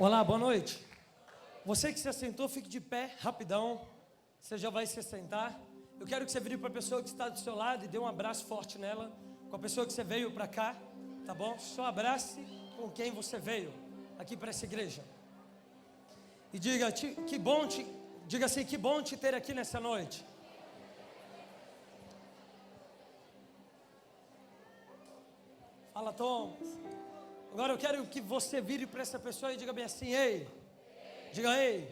Olá, boa noite. Você que se assentou, fique de pé, rapidão. Você já vai se assentar. Eu quero que você vire para a pessoa que está do seu lado e dê um abraço forte nela. Com a pessoa que você veio para cá, tá bom? Só abrace com quem você veio aqui para essa igreja. E diga assim, que bom te ter aqui nessa noite. Fala, Thomas. Agora eu quero que você vire para essa pessoa e diga bem assim, ei. Diga, ei.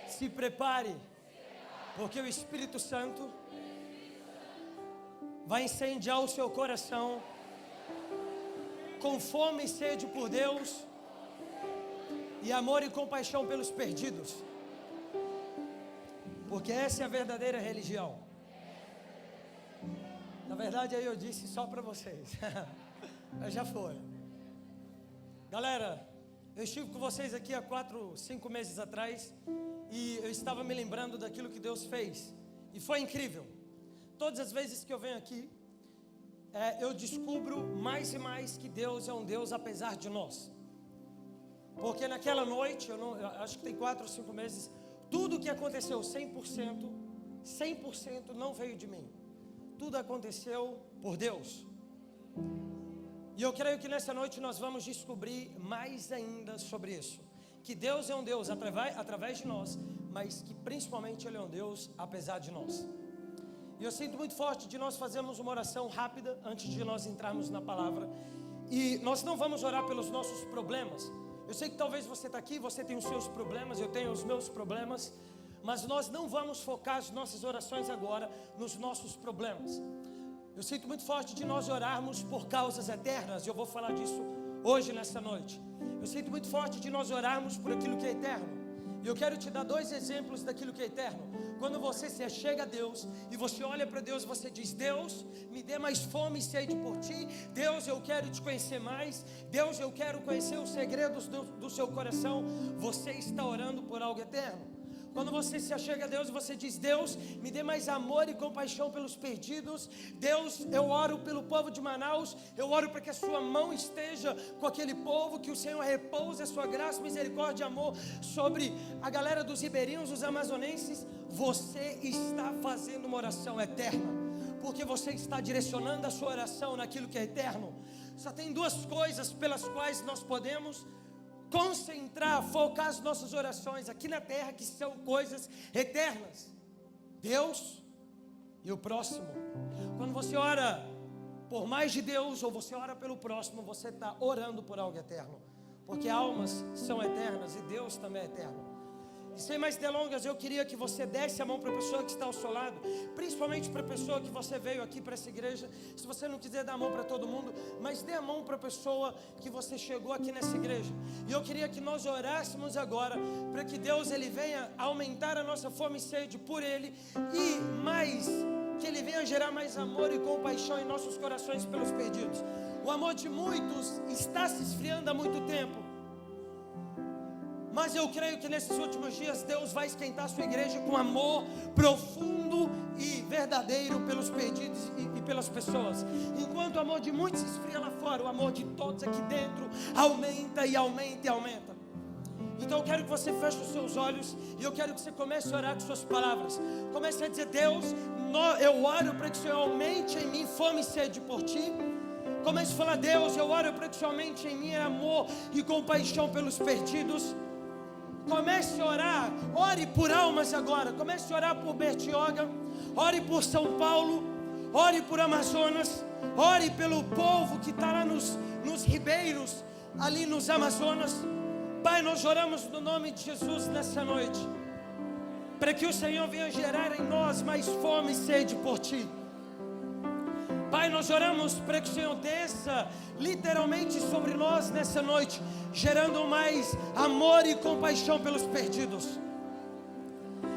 Se prepare. Porque o Espírito Santo vai incendiar o seu coração com fome e sede por Deus e amor e compaixão pelos perdidos. Porque essa é a verdadeira religião. Na verdade, aí eu disse só para vocês. Mas já foi. Galera, eu estive com vocês aqui há 4, 5 meses atrás e eu estava me lembrando daquilo que Deus fez. E foi incrível. Todas as vezes que eu venho aqui, eu descubro mais e mais que Deus é um Deus apesar de nós. Porque naquela noite, eu acho que tem 4 ou 5 meses, tudo que aconteceu 100% não veio de mim. Tudo aconteceu por Deus. E eu creio que nessa noite nós vamos descobrir mais ainda sobre isso. Que Deus é um Deus através de nós, mas que principalmente Ele é um Deus apesar de nós. E eu sinto muito forte de nós fazermos uma oração rápida antes de nós entrarmos na palavra. E nós não vamos orar pelos nossos problemas. Eu sei que talvez você está aqui, você tem os seus problemas, eu tenho os meus problemas. Mas nós não vamos focar as nossas orações agora nos nossos problemas. Eu sinto muito forte de nós orarmos por causas eternas. E eu vou falar disso hoje, nessa noite. Eu sinto muito forte de nós orarmos por aquilo que é eterno. E eu quero te dar 2 exemplos daquilo que é eterno. Quando você se achega a Deus e você olha para Deus, você diz, Deus, me dê mais fome e sede por Ti. Deus, eu quero te conhecer mais. Deus, eu quero conhecer os segredos do seu coração. Você está orando por algo eterno. Quando você se achega a Deus e você diz, Deus, me dê mais amor e compaixão pelos perdidos. Deus, eu oro pelo povo de Manaus. Eu oro para que a sua mão esteja com aquele povo, que o Senhor repouse a sua graça, misericórdia e amor sobre a galera dos ribeirinhos, os amazonenses. Você está fazendo uma oração eterna, porque você está direcionando a sua oração naquilo que é eterno. Só tem 2 coisas pelas quais nós podemos concentrar, focar as nossas orações aqui na terra, que são coisas eternas: Deus e o próximo. Quando você ora por mais de Deus ou você ora pelo próximo, você está orando por algo eterno, porque almas são eternas e Deus também é eterno. E sem mais delongas, eu queria que você desse a mão para a pessoa que está ao seu lado, principalmente para a pessoa que você veio aqui para essa igreja. Se você não quiser dar a mão para todo mundo, mas dê a mão para a pessoa que você chegou aqui nessa igreja. E eu queria que nós orássemos agora para que Deus ele venha aumentar a nossa fome e sede por Ele, e mais, que Ele venha gerar mais amor e compaixão em nossos corações pelos perdidos. O amor de muitos está se esfriando há muito tempo, mas eu creio que nesses últimos dias Deus vai esquentar a sua igreja com amor profundo e verdadeiro pelos perdidos e pelas pessoas. Enquanto o amor de muitos se esfria lá fora, o amor de todos aqui dentro aumenta e aumenta e aumenta. Então eu quero que você feche os seus olhos e eu quero que você comece a orar com suas palavras. Comece a dizer, Deus, eu oro para que o Senhor aumente em mim fome e sede por Ti. Comece a falar, Deus, eu oro para que o Senhor aumente em mim amor e compaixão pelos perdidos. Comece a orar, ore por almas agora. Comece a orar por Bertioga, ore por São Paulo, ore por Amazonas, ore pelo povo que está lá nos ribeiros, ali nos Amazonas. Pai, nós oramos no nome de Jesus nessa noite, para que o Senhor venha gerar em nós mais fome e sede por Ti. Pai, nós oramos para que o Senhor desça literalmente sobre nós nessa noite, gerando mais amor e compaixão pelos perdidos.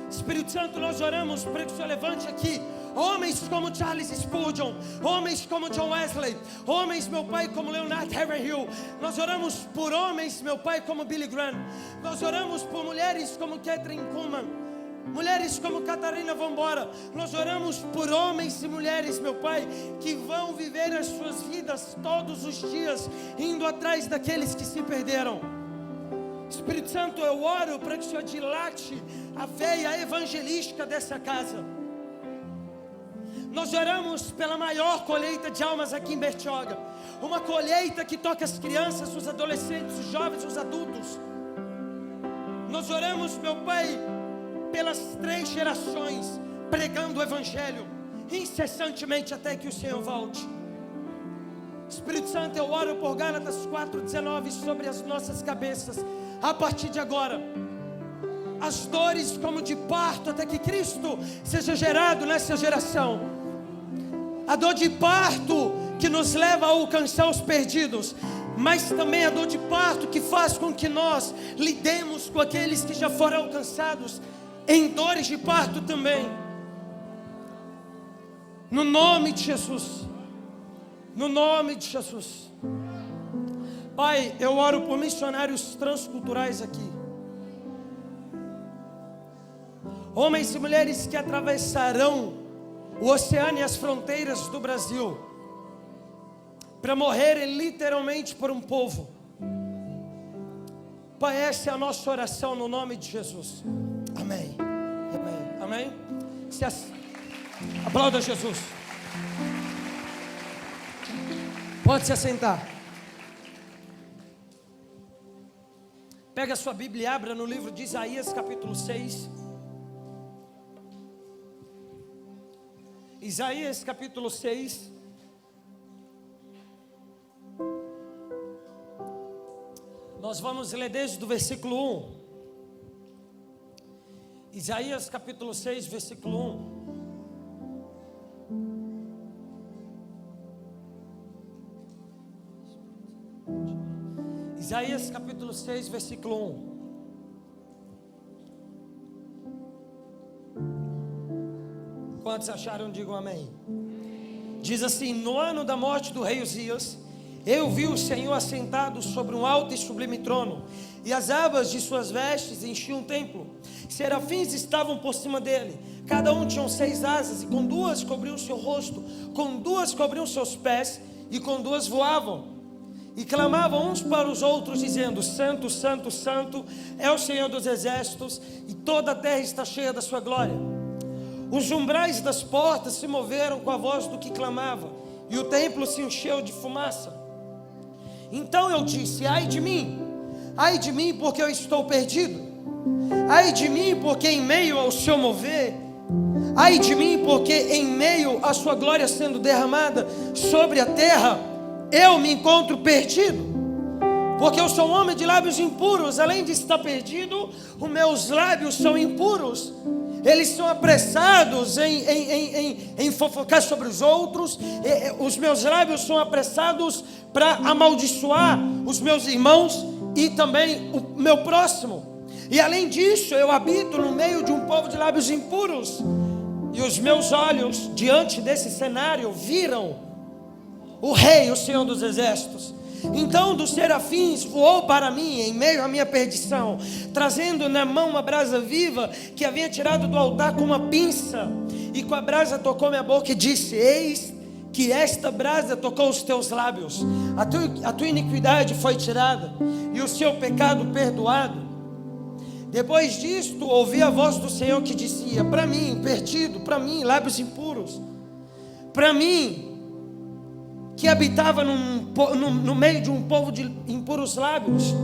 Espírito Santo, nós oramos para que o Senhor levante aqui homens como Charles Spurgeon, homens como John Wesley, homens, meu Pai, como Leonard Ravenhill. Nós oramos por homens, meu Pai, como Billy Graham. Nós oramos por mulheres como Catherine Kuhlman, mulheres como Catarina Vambora. Nós oramos por homens e mulheres, meu Pai, que vão viver as suas vidas todos os dias, indo atrás daqueles que se perderam. Espírito Santo, eu oro para que o Senhor dilate a veia evangelística dessa casa. Nós oramos pela maior colheita de almas aqui em Bertioga. Uma colheita que toca as crianças, os adolescentes, os jovens, os adultos. Nós oramos, meu Pai, pelas 3 gerações, pregando o Evangelho, incessantemente até que o Senhor volte. Espírito Santo, eu oro por Gálatas 4:19 sobre as nossas cabeças. A partir de agora, as dores como de parto, até que Cristo seja gerado nessa geração. A dor de parto que nos leva a alcançar os perdidos, mas também a dor de parto que faz com que nós lidemos com aqueles que já foram alcançados em dores de parto também. No nome de Jesus. No nome de Jesus. Pai, eu oro por missionários transculturais aqui. Homens e mulheres que atravessarão o oceano e as fronteiras do Brasil para morrerem literalmente por um povo. Pai, essa é a nossa oração no nome de Jesus. Amém. Amém. Amém. Aplauda Jesus. Pode se assentar. Pega a sua Bíblia e abra no livro de Isaías capítulo 6. Isaías capítulo 6. Nós vamos ler desde o versículo 1. Isaías capítulo 6, versículo 1. Isaías capítulo 6, versículo 1. Quantos acharam? Digam amém. Diz assim: no ano da morte do rei Uzias, eu vi o Senhor assentado sobre um alto e sublime trono, e as abas de suas vestes enchiam o templo. Serafins estavam por cima dele, cada um tinha 6 asas, e com 2 cobriam o seu rosto, com 2 cobriam seus pés, e com 2 voavam. E clamavam uns para os outros, dizendo: Santo, Santo, Santo é o Senhor dos exércitos, e toda a terra está cheia da sua glória. Os umbrais das portas se moveram com a voz do que clamava, e o templo se encheu de fumaça. Então eu disse: ai de mim, porque eu estou perdido. Ai de mim, porque em meio ao seu mover, ai de mim, porque em meio à sua glória sendo derramada sobre a terra, eu me encontro perdido. Porque eu sou um homem de lábios impuros, além de estar perdido, os meus lábios são impuros. Eles são apressados em fofocar sobre os outros. Os meus lábios são apressados para amaldiçoar os meus irmãos e também o meu próximo. E além disso, eu habito no meio de um povo de lábios impuros. E os meus olhos, diante desse cenário, viram o Rei, o Senhor dos Exércitos. Então dos serafins voou para mim em meio à minha perdição, trazendo na mão uma brasa viva que havia tirado do altar com uma pinça, e com a brasa tocou minha boca e disse: eis que esta brasa tocou os teus lábios, a tua iniquidade foi tirada e o seu pecado perdoado. Depois disto ouvi a voz do Senhor que dizia para mim, perdido, para mim, lábios impuros, para mim que habitava no meio de um povo de impuros lábios.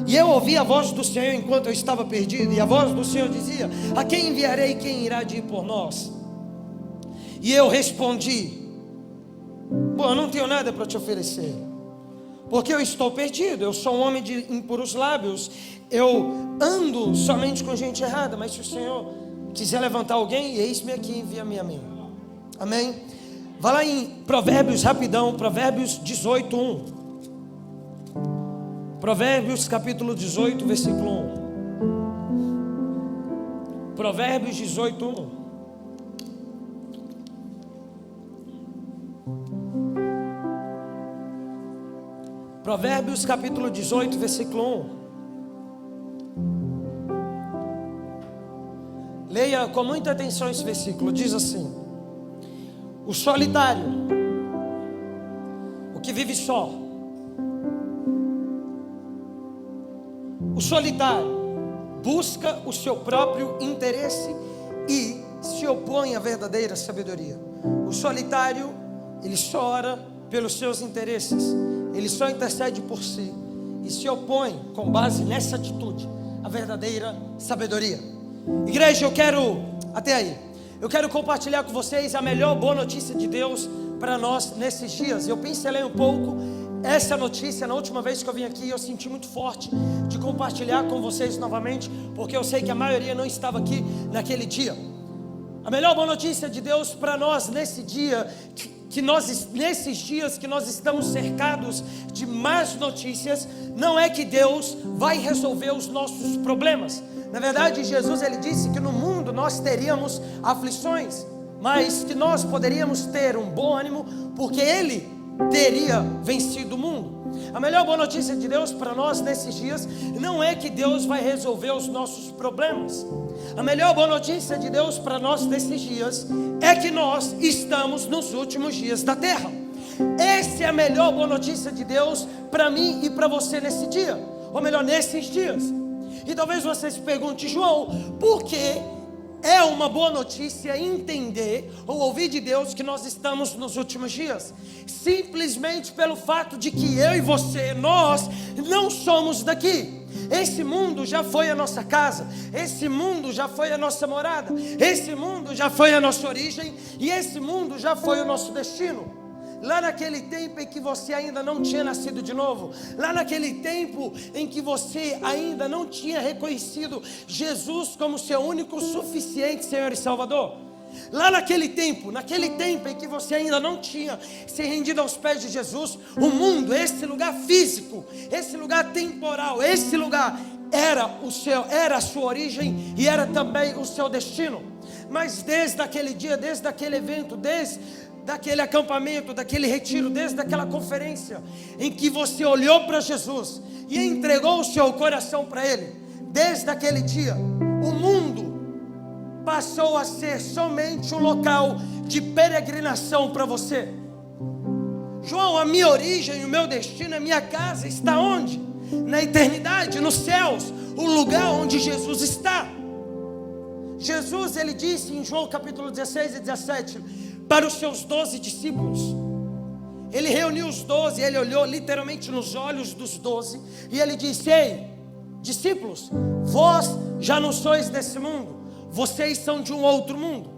E eu ouvi a voz do Senhor enquanto eu estava perdido, e a voz do Senhor dizia: a quem enviarei, quem irá de ir por nós? E eu respondi: bom, eu não tenho nada para te oferecer, porque eu estou perdido, eu sou um homem de impuros lábios, eu ando somente com gente errada. Mas se o Senhor quiser levantar alguém, eis-me aqui, envia-me a mim. Amém? Vá lá em Provérbios, rapidão, Provérbios 18, 1. Provérbios capítulo 18, versículo 1. Provérbios 18, 1. Provérbios capítulo 18, versículo 1. Leia com muita atenção esse versículo. Diz assim: o solitário, o que vive só, o O solitário busca o seu próprio interesse e se opõe à verdadeira sabedoria. O solitário, ele só ora pelos seus interesses, ele só intercede por si e se opõe com base nessa atitude à verdadeira sabedoria. Igreja, eu quero compartilhar com vocês a melhor boa notícia de Deus para nós nesses dias. Eu pincelei um pouco essa notícia na última vez que eu vim aqui, eu senti muito forte de compartilhar com vocês novamente, porque eu sei que a maioria não estava aqui naquele dia. A melhor boa notícia de Deus para nós nesse dia, nesses dias que nós estamos cercados de más notícias, não é que Deus vai resolver os nossos problemas. Na verdade, Jesus ele disse que no mundo nós teríamos aflições, mas que nós poderíamos ter um bom ânimo, porque Ele teria vencido o mundo. A melhor boa notícia de Deus para nós nesses dias não é que Deus vai resolver os nossos problemas. A melhor boa notícia de Deus para nós nesses dias é que nós estamos nos últimos dias da terra. Essa é a melhor boa notícia de Deus para mim e para você nesse dia, ou melhor, nesses dias. E talvez você se pergunte, João, por que é uma boa notícia entender ou ouvir de Deus que nós estamos nos últimos dias? Simplesmente pelo fato de que eu e você, nós não somos daqui. Esse mundo já foi a nossa casa, esse mundo já foi a nossa morada, esse mundo já foi a nossa origem e esse mundo já foi o nosso destino. Lá naquele tempo em que você ainda não tinha nascido de novo, lá naquele tempo em que você ainda não tinha reconhecido Jesus como seu único, suficiente Senhor e Salvador, lá naquele tempo em que você ainda não tinha se rendido aos pés de Jesus, o mundo, esse lugar físico, esse lugar temporal, esse lugar era a sua origem e era também o seu destino. Mas desde aquele dia, desde aquele evento, desde daquele acampamento, daquele retiro, desde aquela conferência em que você olhou para Jesus e entregou o seu coração para Ele, desde aquele dia, o mundo passou a ser somente um local de peregrinação para você. João, a minha origem, o meu destino, a minha casa está onde? Na eternidade, nos céus, o lugar onde Jesus está. Jesus, ele disse em João capítulo 16 e 17, para os seus 12 discípulos, ele reuniu os 12, ele olhou literalmente nos olhos dos 12, e ele disse, ei, discípulos, vós já não sois desse mundo, vocês são de um outro mundo.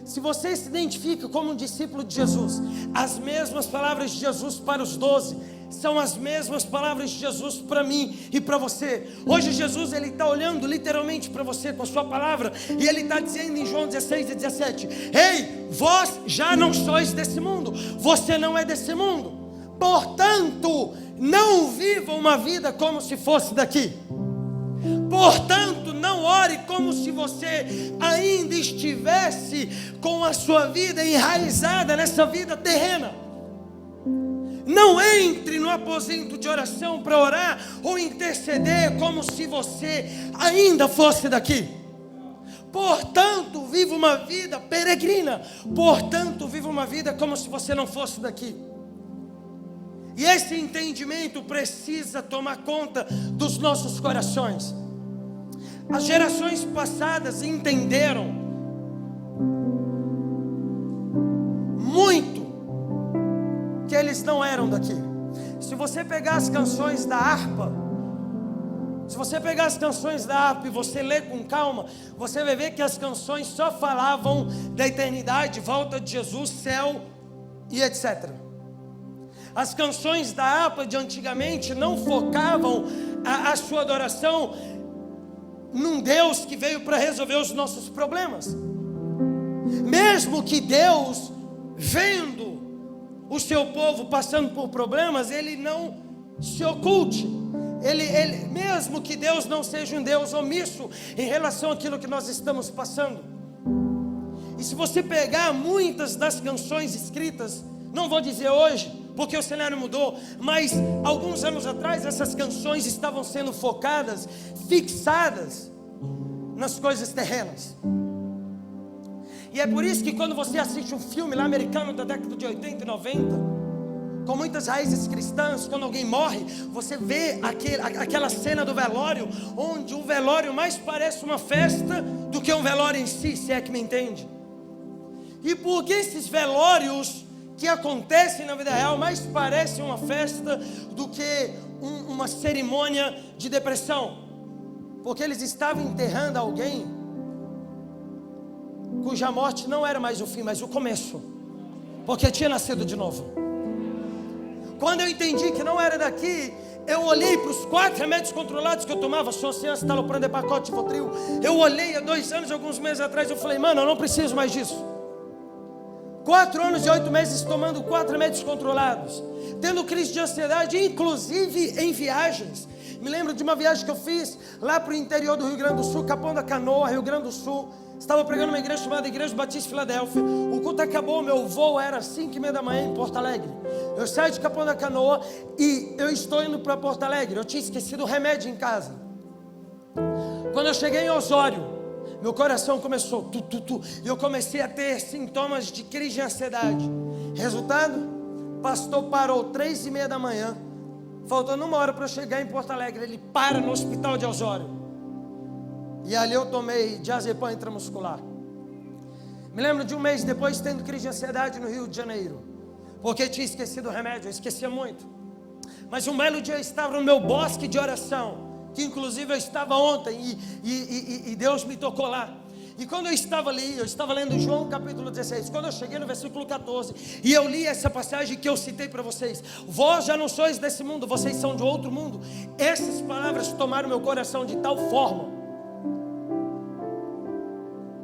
Se você se identifica como um discípulo de Jesus, as mesmas palavras de Jesus para os 12, são as mesmas palavras de Jesus para mim e para você. Hoje Jesus ele está olhando literalmente para você com a sua palavra, e ele está dizendo em João 16 e 17, ei, vós já não sois desse mundo, você não é desse mundo, portanto, não viva uma vida como se fosse daqui. Portanto, não ore como se você ainda estivesse com a sua vida enraizada nessa vida terrena. Não entre no aposento de oração para orar ou interceder como se você ainda fosse daqui. Portanto, viva uma vida peregrina. Portanto, viva uma vida como se você não fosse daqui. E esse entendimento precisa tomar conta dos nossos corações. As gerações passadas entenderam muito que eles não eram daqui. Se você pegar as canções da harpa, e você ler com calma, você vai ver que as canções só falavam da eternidade, volta de Jesus, céu e etc. As canções da harpa de antigamente não focavam a sua adoração num Deus que veio para resolver os nossos problemas. Mesmo que Deus, vendo o seu povo passando por problemas, ele não se oculte. Mesmo que Deus não seja um Deus omisso em relação àquilo que nós estamos passando. E se você pegar muitas das canções escritas, não vou dizer hoje, porque o cenário mudou, mas alguns anos atrás essas canções estavam sendo focadas, fixadas nas coisas terrenas. E é por isso que quando você assiste um filme lá americano da década de 80 e 90, com muitas raízes cristãs, quando alguém morre, você vê aquela cena do velório, onde o velório mais parece uma festa do que um velório em si, se é que me entende. E por que esses velórios que acontecem na vida real mais parecem uma festa do que uma cerimônia de depressão? Porque eles estavam enterrando alguém cuja morte não era mais o fim, mas o começo, porque tinha nascido de novo. Quando eu entendi que não era daqui, eu olhei para os 4 remédios controlados que eu tomava, Sociance, Talopram, Depakote, Rivotril. Eu olhei há 2 anos, alguns meses atrás, eu falei, mano, eu não preciso mais disso. 4 anos e 8 meses tomando 4 remédios controlados, tendo crise de ansiedade, inclusive em viagens. Me lembro de uma viagem que eu fiz lá para o interior do Rio Grande do Sul, Capão da Canoa, Rio Grande do Sul. Estava pregando uma igreja chamada Igreja Batista Filadélfia. O culto acabou, meu voo era 5h30 da manhã em Porto Alegre. Eu saio de Capão da Canoa e eu estou indo para Porto Alegre. Eu tinha esquecido o remédio em casa. Quando eu cheguei em Osório, meu coração começou e eu comecei a ter sintomas de crise de ansiedade. Resultado, o pastor parou 3h30 da manhã, faltando 1 hora para eu chegar em Porto Alegre. Ele para no hospital de Osório. E ali eu tomei diazepam intramuscular. Me lembro de 1 mês depois tendo crise de ansiedade no Rio de Janeiro, porque tinha esquecido o remédio, eu esquecia muito. Mas um belo dia eu estava no meu bosque de oração, que inclusive eu estava ontem, e Deus me tocou lá. E quando eu estava ali, eu estava lendo João capítulo 16, quando eu cheguei no versículo 14, e eu li essa passagem que eu citei para vocês: vós já não sois desse mundo, vocês são de outro mundo. Essas palavras tomaram meu coração de tal forma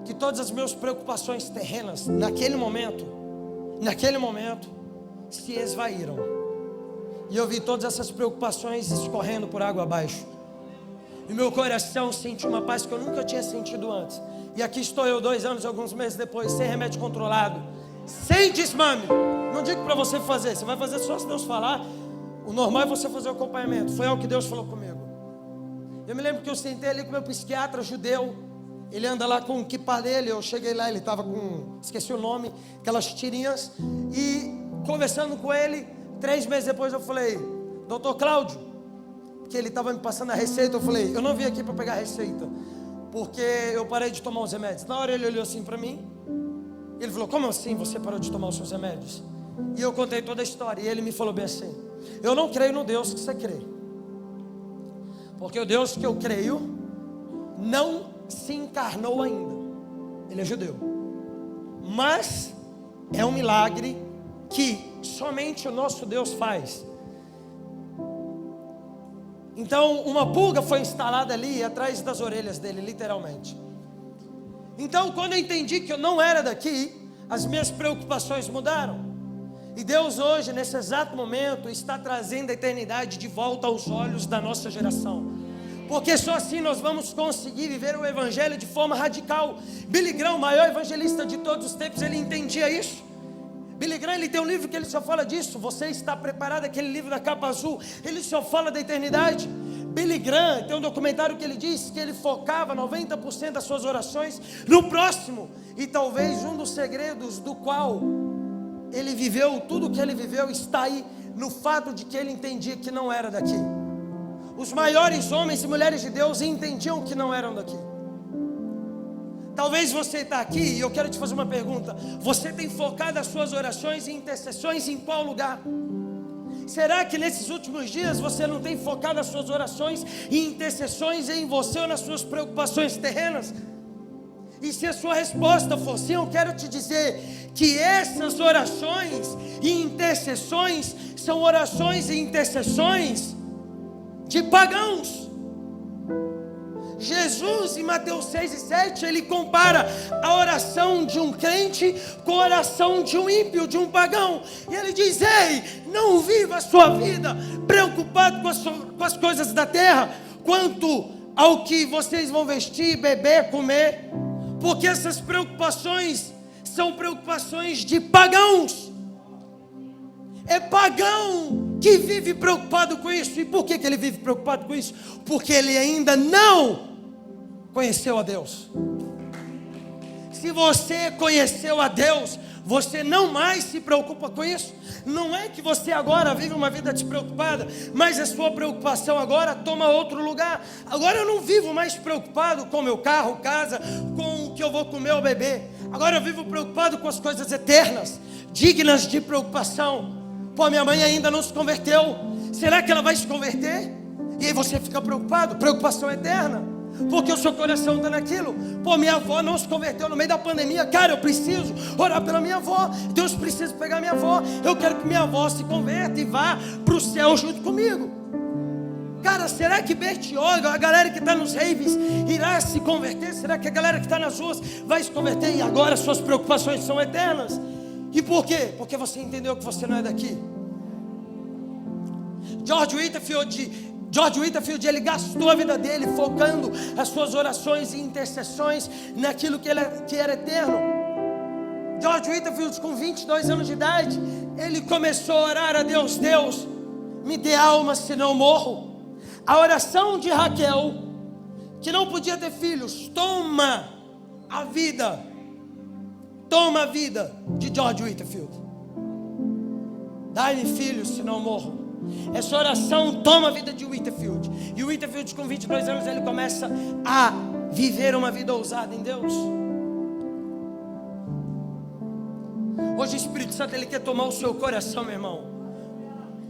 que todas as minhas preocupações terrenas, naquele momento, se esvaíram. E eu vi todas essas preocupações escorrendo por água abaixo. E meu coração sentiu uma paz que eu nunca tinha sentido antes. E aqui estou eu 2 anos e alguns meses depois, sem remédio controlado, sem desmame. Não digo para você fazer, você vai fazer só se Deus falar. O normal é você fazer o acompanhamento. Foi algo que Deus falou comigo. Eu me lembro que eu sentei ali com meu psiquiatra judeu. Ele anda lá com o kippah dele. Eu cheguei lá, ele estava com, esqueci o nome, aquelas tirinhas. E conversando com ele, 3 meses depois eu falei: doutor Cláudio, porque ele estava me passando a receita. Eu falei: eu não vim aqui para pegar a receita, porque eu parei de tomar os remédios. Na hora ele olhou assim para mim. Ele falou: como assim você parou de tomar os seus remédios? E eu contei toda a história. E ele me falou bem assim: eu não creio no Deus que você crê, porque o Deus que eu creio não se encarnou ainda. Ele é judeu, mas é um milagre que somente o nosso Deus faz. Então uma pulga foi instalada ali atrás das orelhas dele, literalmente. Então quando eu entendi que eu não era daqui, as minhas preocupações mudaram. E Deus hoje, nesse exato momento, está trazendo a eternidade de volta aos olhos da nossa geração. Porque só assim nós vamos conseguir viver o Evangelho de forma radical. Billy Graham, o maior evangelista de todos os tempos, ele entendia isso. Billy Graham, ele tem um livro que ele só fala disso. Você está preparado? Aquele livro da capa azul. Ele só fala da eternidade. Billy Graham tem um documentário que ele diz que ele focava 90% das suas orações no próximo. E talvez um dos segredos do qual ele viveu tudo o que ele viveu está aí no fato de que ele entendia que não era daqui. Os maiores homens e mulheres de Deus entendiam que não eram daqui. Talvez você está aqui e eu quero te fazer uma pergunta: você tem focado as suas orações e intercessões em qual lugar? Será que nesses últimos dias você não tem focado as suas orações e intercessões em você ou nas suas preocupações terrenas? E se a sua resposta for sim, eu quero te dizer que essas orações e intercessões são orações e intercessões de pagãos. Jesus, em Mateus 6 e 7, ele compara a oração de um crente com a oração de um ímpio, de um pagão. E ele diz: ei, não viva a sua vida preocupado com as coisas da terra, quanto ao que vocês vão vestir, beber, comer, porque essas preocupações são preocupações de pagãos. É pagão que vive preocupado com isso. E por que ele vive preocupado com isso? Porque ele ainda não conheceu a Deus. Se você conheceu a Deus, você não mais se preocupa com isso. Não é que você agora vive uma vida despreocupada, mas a sua preocupação agora toma outro lugar. Agora eu não vivo mais preocupado com meu carro, casa, com o que eu vou comer ou beber. Agora eu vivo preocupado com as coisas eternas, dignas de preocupação. Pô, minha mãe ainda não se converteu, será que ela vai se converter? E aí você fica preocupado, preocupação eterna, porque o seu coração está naquilo. Pô, minha avó não se converteu no meio da pandemia. Cara, eu preciso orar pela minha avó. Deus precisa pegar minha avó. Eu quero que minha avó se converta e vá para o céu junto comigo. Cara, será que Bertioga, a galera que está nos raves, irá se converter? Será que a galera que está nas ruas vai se converter? E agora suas preocupações são eternas. E por quê? Porque você entendeu que você não é daqui. George Whitefield, ele gastou a vida dele focando as suas orações e intercessões naquilo que era eterno. George Whitefield, com 22 anos de idade, ele começou a orar a Deus: Deus, me dê alma senão morro. A oração de Raquel, que não podia ter filhos: toma a vida de George Whitefield. Dai-me filhos senão morro. Essa oração toma a vida de Whitefield. E Whitefield, com 22 anos, ele começa a viver uma vida ousada em Deus. Hoje o Espírito Santo, ele quer tomar o seu coração, meu irmão,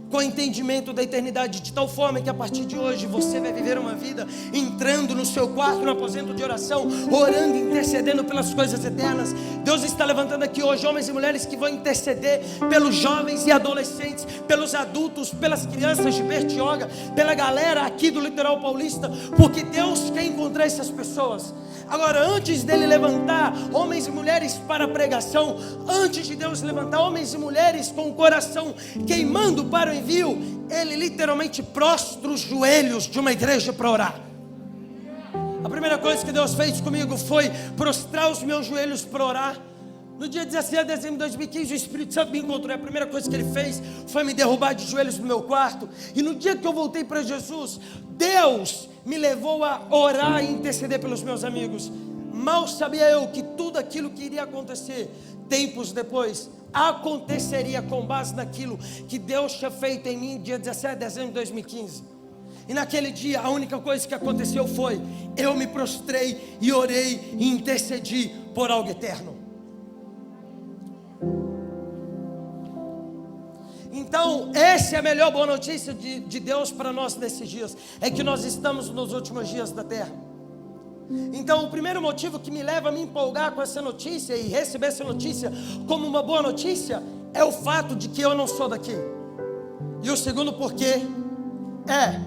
com o entendimento da eternidade, de tal forma que a partir de hoje você vai viver uma vida entrando no seu quarto, no aposento de oração, orando, intercedendo pelas coisas eternas. Deus está levantando aqui hoje homens e mulheres que vão interceder pelos jovens e adolescentes, pelos adultos, pelas crianças de Bertioga, pela galera aqui do Litoral Paulista, porque Deus quer encontrar essas pessoas. Agora, antes dele levantar homens e mulheres para a pregação, antes de Deus levantar homens e mulheres com o coração queimando para o envio, ele literalmente prostra os joelhos de uma igreja para orar. A primeira coisa que Deus fez comigo foi prostrar os meus joelhos para orar. No dia 16 de dezembro de 2015, o Espírito Santo me encontrou. A primeira coisa que ele fez foi me derrubar de joelhos no meu quarto. E no dia que eu voltei para Jesus, Deus me levou a orar e interceder pelos meus amigos. Mal sabia eu que tudo aquilo que iria acontecer tempos depois aconteceria com base naquilo que Deus tinha feito em mim dia 17 de dezembro de 2015. E naquele dia a única coisa que aconteceu foi: eu me prostrei e orei e intercedi por algo eterno. Então, essa é a melhor boa notícia de Deus para nós nesses dias, é que nós estamos nos últimos dias da terra. Então, o primeiro motivo que me leva a me empolgar com essa notícia e receber essa notícia como uma boa notícia é o fato de que eu não sou daqui. E o segundo porquê é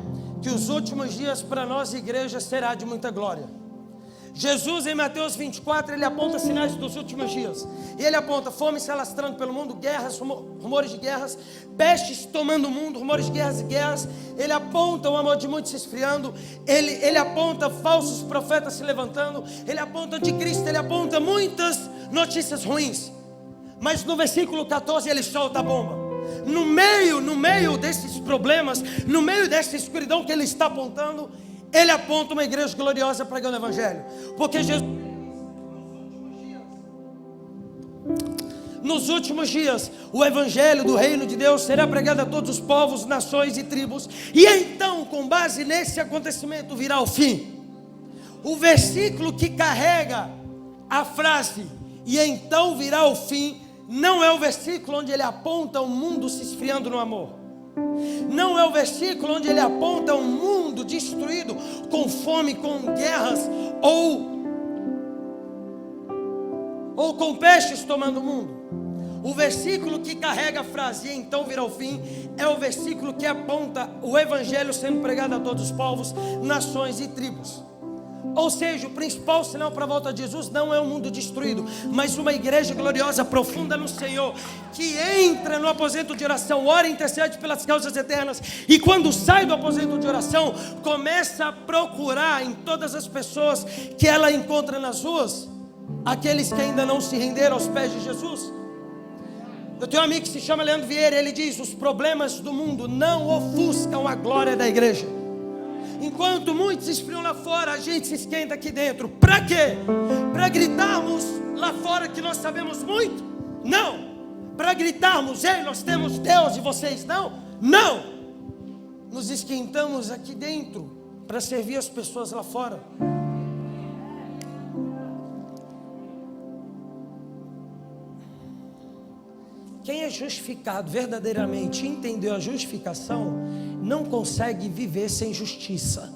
que os últimos dias para nós, igreja, será de muita glória. Jesus, em Mateus 24, ele aponta sinais dos últimos dias. E ele aponta fome se alastrando pelo mundo, guerras, rumores de guerras, pestes tomando o mundo, rumores de guerras e guerras. Ele aponta o amor de muitos se esfriando. Ele aponta falsos profetas se levantando. Ele aponta anticristo, ele aponta muitas notícias ruins. Mas no versículo 14 ele solta a bomba. No meio desses problemas, no meio dessa escuridão que ele está apontando, ele aponta uma igreja gloriosa pregando o evangelho. Porque Jesus, nos últimos dias, o evangelho do reino de Deus será pregado a todos os povos, nações e tribos. E então, com base nesse acontecimento, virá o fim. O versículo que carrega a frase "e então virá o fim" não é o versículo onde ele aponta o mundo se esfriando no amor. Não é o versículo onde ele aponta um mundo destruído com fome, com guerras ou com pestes tomando o mundo. O versículo que carrega a frase "e então virá o fim" é o versículo que aponta o evangelho sendo pregado a todos os povos, nações e tribos. Ou seja, o principal sinal para a volta de Jesus não é um mundo destruído, mas uma igreja gloriosa, profunda no Senhor, que entra no aposento de oração, ora e intercede pelas causas eternas, e quando sai do aposento de oração, começa a procurar em todas as pessoas que ela encontra nas ruas, aqueles que ainda não se renderam aos pés de Jesus. Eu tenho um amigo que se chama Leandro Vieira, ele diz: os problemas do mundo não ofuscam a glória da igreja. Enquanto muitos esfriam lá fora, a gente se esquenta aqui dentro. Para quê? Para gritarmos lá fora que nós sabemos muito? Não. Para gritarmos, ei, nós temos Deus e vocês não. Não. Nos esquentamos aqui dentro para servir as pessoas lá fora. Quem é justificado verdadeiramente, entendeu a justificação, não consegue viver sem justiça,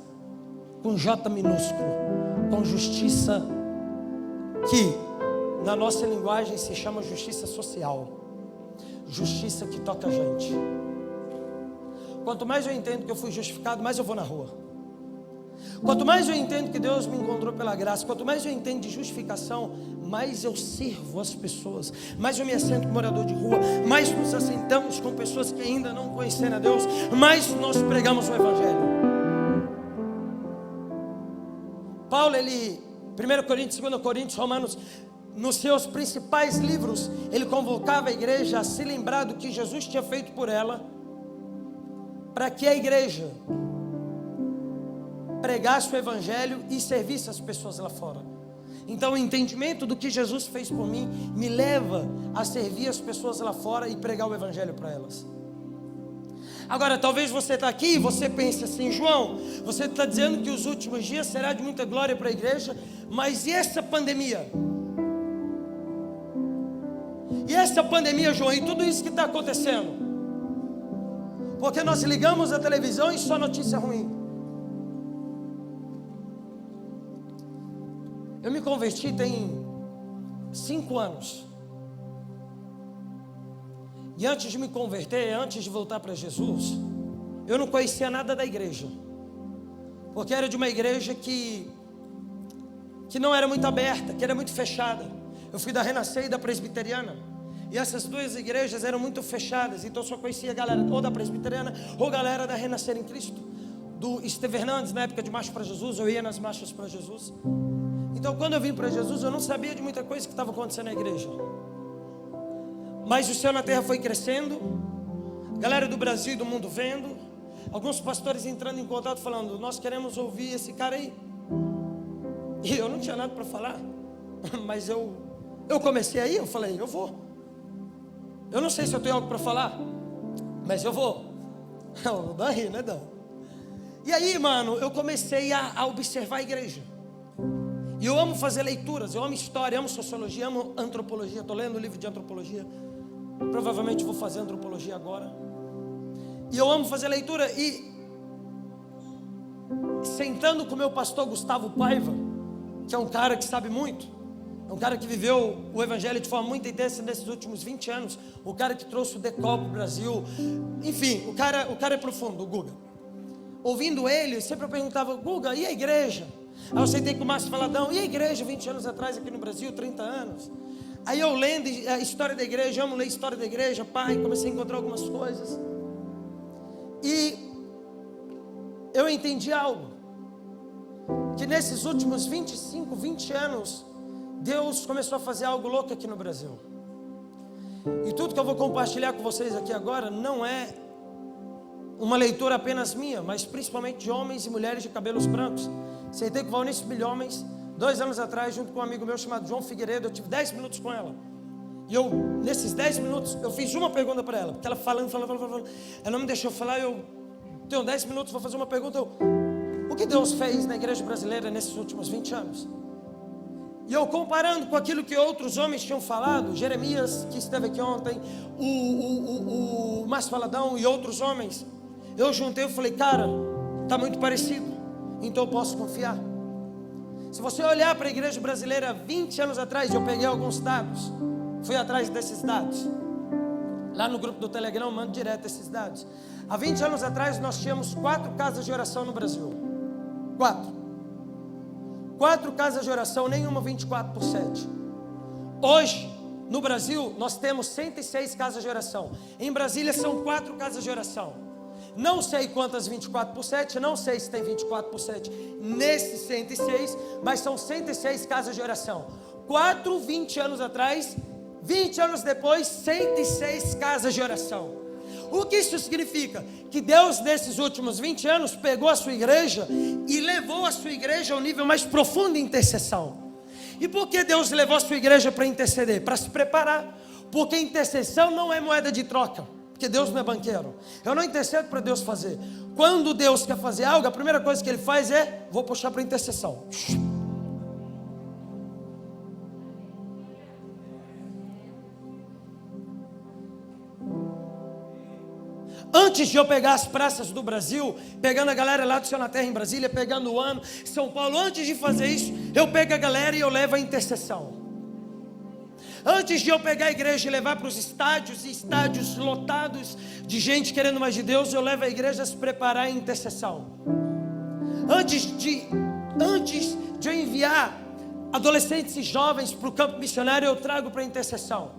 com J minúsculo, com justiça que na nossa linguagem se chama justiça social, justiça que toca a gente. Quanto mais eu entendo que eu fui justificado, mais eu vou na rua. Quanto mais eu entendo que Deus me encontrou pela graça, quanto mais eu entendo de justificação, mais eu sirvo as pessoas, mais eu me assento com morador de rua, mais nos assentamos com pessoas que ainda não conheceram a Deus, mais nós pregamos o Evangelho. Paulo, 1 Coríntios, 2 Coríntios, Romanos, nos seus principais livros, ele convocava a igreja a se lembrar do que Jesus tinha feito por ela, para que a igreja pregasse o Evangelho e servisse as pessoas lá fora. Então o entendimento do que Jesus fez por mim me leva a servir as pessoas lá fora e pregar o Evangelho para elas. Agora talvez você está aqui e você pense assim: João, você está dizendo que os últimos dias será de muita glória para a igreja, mas e essa pandemia? E essa pandemia, João, e tudo isso que está acontecendo? Porque nós ligamos a televisão e só notícia ruim. Eu me converti tem 5 anos. E antes de me converter, antes de voltar para Jesus, eu não conhecia nada da igreja. Porque era de uma igreja que não era muito aberta, que era muito fechada. Eu fui da Renascer e da Presbiteriana. E essas duas igrejas eram muito fechadas. Então eu só conhecia a galera ou da Presbiteriana ou galera da Renascer em Cristo. Do Esteve Hernandes, na época de Marcha para Jesus, eu ia nas marchas para Jesus. Então quando eu vim para Jesus, eu não sabia de muita coisa que estava acontecendo na igreja. Mas o céu na terra foi crescendo, galera do Brasil e do mundo vendo, alguns pastores entrando em contato falando: nós queremos ouvir esse cara aí. E eu não tinha nada para falar, mas eu comecei aí, eu falei: eu vou. Eu não sei se eu tenho algo para falar, mas eu vou. O Dan ri, né, Dan? E aí, mano, eu comecei a observar a igreja. E eu amo fazer leituras, eu amo história, amo sociologia, amo antropologia. Estou lendo um livro de antropologia. Provavelmente vou fazer antropologia agora. E eu amo fazer leitura. E sentando com o meu pastor Gustavo Paiva, que é um cara que sabe muito, é um cara que viveu o Evangelho de forma muito intensa nesses últimos 20 anos, o cara que trouxe o Decol para o Brasil, enfim, o cara é profundo, o Guga. Ouvindo ele, sempre eu perguntava: Guga, e a igreja? Aí eu sentei com o Márcio Faladão: e a igreja 20 anos atrás aqui no Brasil, 30 anos? Aí eu lendo a história da igreja, amo ler a história da igreja, pai, comecei a encontrar algumas coisas. E eu entendi algo, que nesses últimos 25, 20 anos, Deus começou a fazer algo louco aqui no Brasil. E tudo que eu vou compartilhar com vocês aqui agora não é uma leitura apenas minha, mas principalmente de homens e mulheres de cabelos brancos. Sentei com Valnice Bilhomens 2 anos atrás, junto com um amigo meu chamado João Figueiredo. Eu tive 10 minutos com ela. E nesses 10 minutos, eu fiz uma pergunta para ela, porque ela falando, ela não me deixou falar. Eu tenho 10 minutos, vou fazer uma pergunta. O que Deus fez na igreja brasileira nesses últimos 20 anos? E eu comparando com aquilo que outros homens tinham falado, Jeremias, que esteve aqui ontem, o Márcio Faladão e outros homens, eu juntei e falei: cara, está muito parecido, então eu posso confiar. Se você olhar para a igreja brasileira 20 anos atrás, eu peguei alguns dados, fui atrás desses dados, lá no grupo do Telegram, mando direto esses dados. Há 20 anos atrás nós tínhamos 4 casas de oração no Brasil. 4 casas de oração, nenhuma 24/7. Hoje, no Brasil, nós temos 106 casas de oração. Em Brasília são 4 casas de oração. Não sei quantas 24/7, não sei se tem 24/7 nesses 106, mas são 106 casas de oração. 20 anos atrás, 20 anos depois, 106 casas de oração. O que isso significa? Que Deus, nesses últimos 20 anos, pegou a sua igreja e levou a sua igreja ao nível mais profundo de intercessão. E por que Deus levou a sua igreja para interceder? Para se preparar. Porque intercessão não é moeda de troca, porque Deus não é banqueiro. Eu não intercedo para Deus fazer. Quando Deus quer fazer algo, a primeira coisa que Ele faz é: vou puxar para intercessão. Antes de eu pegar as praças do Brasil, pegando a galera lá do Céu na Terra em Brasília, pegando o ano, São Paulo, antes de fazer isso, eu pego a galera e eu levo a intercessão. Antes de eu pegar a igreja e levar para os estádios, e estádios lotados de gente querendo mais de Deus, eu levo a igreja a se preparar em intercessão. Antes de eu enviar adolescentes e jovens para o campo missionário, eu trago para a intercessão.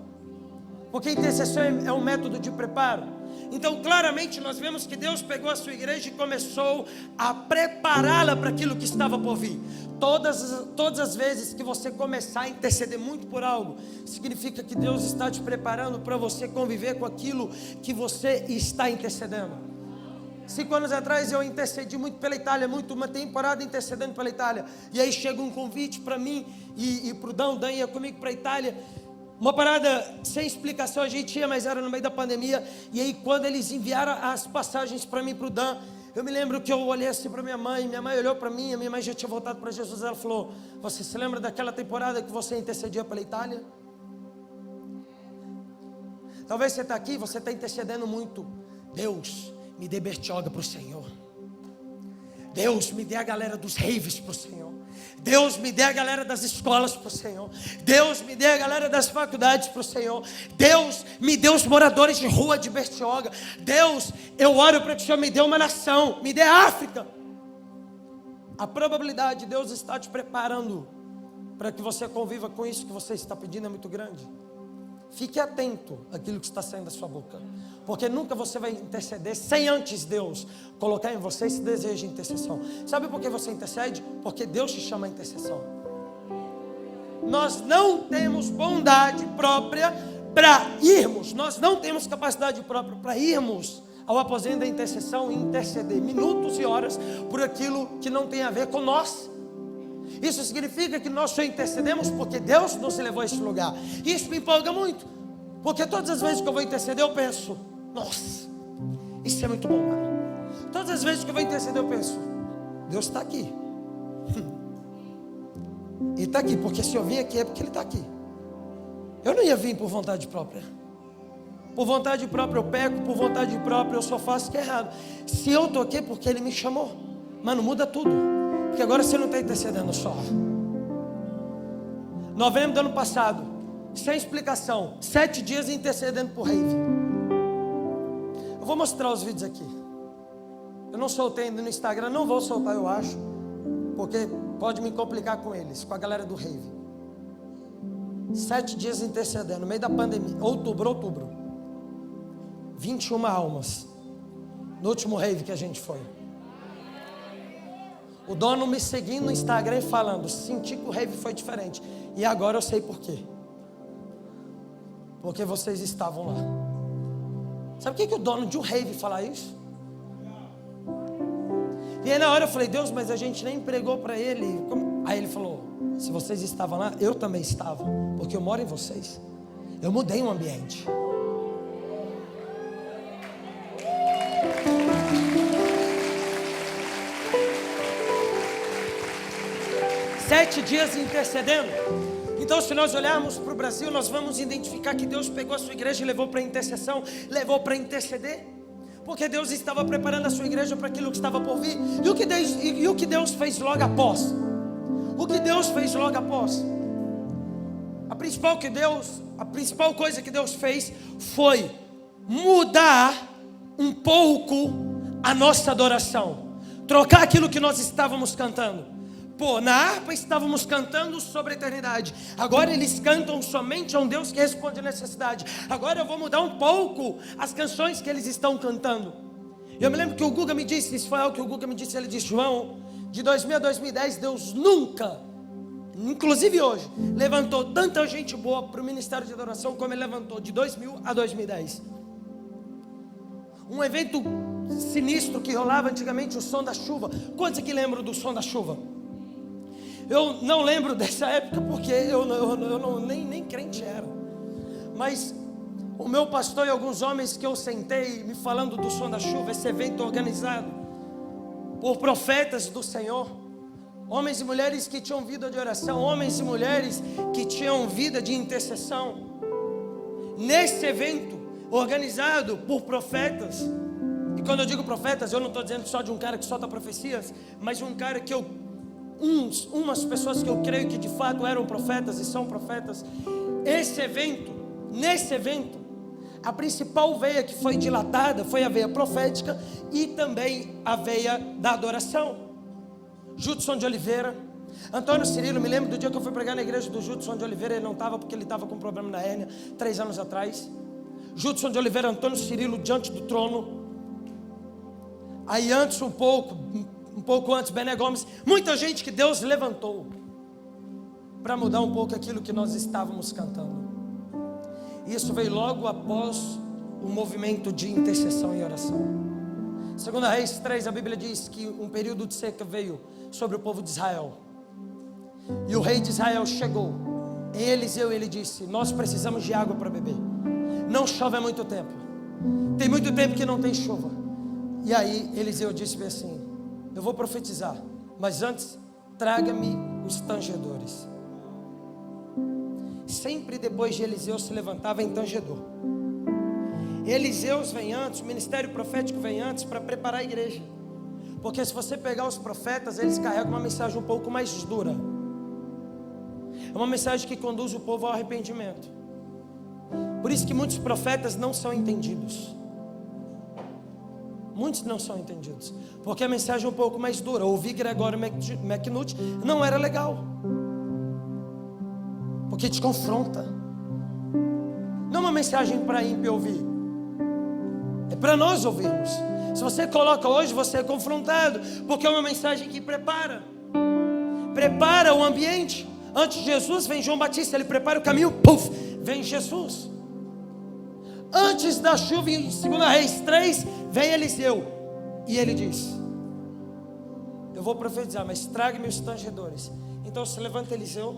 Porque a intercessão é um método de preparo. Então, claramente, nós vemos que Deus pegou a sua igreja e começou a prepará-la para aquilo que estava por vir. Todas as vezes que você começar a interceder muito por algo, significa que Deus está te preparando para você conviver com aquilo que você está intercedendo. 5 anos atrás eu intercedi muito pela Itália, uma temporada intercedendo pela Itália. E aí chega um convite para mim e para o Dan ia comigo para a Itália. Uma parada sem explicação, a gente ia, mas era no meio da pandemia. E aí quando eles enviaram as passagens para mim e para o Dan, eu me lembro que eu olhei assim para minha mãe olhou para mim, a minha mãe já tinha voltado para Jesus. Ela falou: você se lembra daquela temporada que você intercedia pela Itália? Talvez você está aqui, você está intercedendo muito. Deus, me dê Bertioga para o Senhor. Deus, me dê a galera dos raves para o Senhor. Deus, me dê a galera das escolas para o Senhor. Deus, me dê a galera das faculdades para o Senhor. Deus, me dê os moradores de rua de Bertioga. Deus, eu oro para que o Senhor me dê uma nação, me dê a África. A probabilidade de Deus estar te preparando para que você conviva com isso que você está pedindo é muito grande. Fique atento àquilo que está saindo da sua boca, porque nunca você vai interceder sem antes Deus colocar em você esse desejo de intercessão. Sabe por que você intercede? Porque Deus te chama a intercessão. Nós não temos bondade própria para irmos, nós não temos capacidade própria para irmos ao aposento da intercessão e interceder minutos e horas por aquilo que não tem a ver com nós. Isso significa que nós só intercedemos porque Deus nos levou a esse lugar. E isso me empolga muito, porque todas as vezes que eu vou interceder eu penso: nossa, isso é muito bom, mano. Todas as vezes que eu vou interceder eu penso: Deus está aqui. Ele está aqui, porque se eu vim aqui é porque Ele está aqui. Eu não ia vir por vontade própria. Por vontade própria eu peco, por vontade própria eu só faço o que é errado. Se eu estou aqui é porque Ele me chamou. Mano, muda tudo, porque agora você não está intercedendo só. Novembro do ano passado, sem explicação, 7 dias intercedendo por rave. Eu vou mostrar os vídeos aqui. Eu não soltei ainda no Instagram, não vou soltar, eu acho, porque pode me complicar com eles, com a galera do rave. 7 dias intercedendo, no meio da pandemia, outubro. 21 almas no último rave que a gente foi. O dono me seguindo no Instagram e falando: senti que o rave foi diferente. E agora eu sei por quê. Porque vocês estavam lá. Sabe o que o dono de um rave fala isso? E aí na hora eu falei: Deus, mas a gente nem pregou para ele. Como? Aí ele falou: se vocês estavam lá, eu também estava, porque eu moro em vocês. Eu mudei o ambiente. Sete dias intercedendo. Então, se nós olharmos para o Brasil, nós vamos identificar que Deus pegou a sua igreja e levou para a intercessão, levou para interceder, porque Deus estava preparando a sua igreja para aquilo que estava por vir. E o que Deus fez logo após? O que Deus fez logo após? A principal coisa que Deus fez foi mudar um pouco a nossa adoração, trocar aquilo que nós estávamos cantando. Pô, na harpa estávamos cantando sobre a eternidade. Agora eles cantam somente a um Deus que responde a necessidade. Agora eu vou mudar um pouco as canções que eles estão cantando. Eu me lembro que o Guga me disse, isso foi algo que o Guga me disse, ele disse: João, de 2000 a 2010, Deus nunca, inclusive hoje, levantou tanta gente boa para o ministério de adoração como Ele levantou de 2000 a 2010. Um evento sinistro que rolava antigamente, o som da chuva. Quantos aqui lembram do som da chuva? Eu não lembro dessa época porque eu nem crente era. Mas o meu pastor e alguns homens que eu sentei me falando do som da chuva, esse evento organizado por profetas do Senhor, homens e mulheres que tinham vida de oração, homens e mulheres que tinham vida de intercessão. Nesse evento organizado por profetas, e quando eu digo profetas, eu não estou dizendo só de um cara que solta profecias, mas um cara que umas pessoas que eu creio que de fato eram profetas e são profetas. Nesse evento, a principal veia que foi dilatada foi a veia profética e também a veia da adoração. Judson de Oliveira, Antônio Cirilo, me lembro do dia que eu fui pregar na igreja do Judson de Oliveira, ele não estava porque ele estava com um problema na hérnia, 3 anos atrás. Judson de Oliveira, Antônio Cirilo diante do trono. Aí antes um pouco antes, Bené Gomes, muita gente que Deus levantou para mudar um pouco aquilo que nós estávamos cantando. Isso veio logo após o movimento de intercessão e oração. 2 Reis 3, a Bíblia diz que um período de seca veio sobre o povo de Israel. E o rei de Israel chegou em Eliseu e ele disse: nós precisamos de água para beber. Não chove há muito tempo. Tem muito tempo que não tem chuva. E aí Eliseu disse assim: eu vou profetizar, mas antes traga-me os tangedores. Sempre depois de Eliseu se levantava em tangedor. Eliseus vem antes, o ministério profético vem antes para preparar a igreja. Porque se você pegar os profetas, eles carregam uma mensagem um pouco mais dura. É uma mensagem que conduz o povo ao arrependimento. Por isso que muitos profetas não são entendidos. Muitos não são entendidos, porque a mensagem é um pouco mais dura. Ouvir Gregório McNutt não era legal, porque te confronta. Não é uma mensagem para ímpio ouvir, é para nós ouvirmos. Se você coloca hoje, você é confrontado, porque é uma mensagem que prepara o ambiente. Antes de Jesus vem João Batista, ele prepara o caminho, puf, vem Jesus. Antes da chuva, em 2 Reis 3, vem Eliseu e ele diz: eu vou profetizar, mas traga-me os tangedores. Então se levanta Eliseu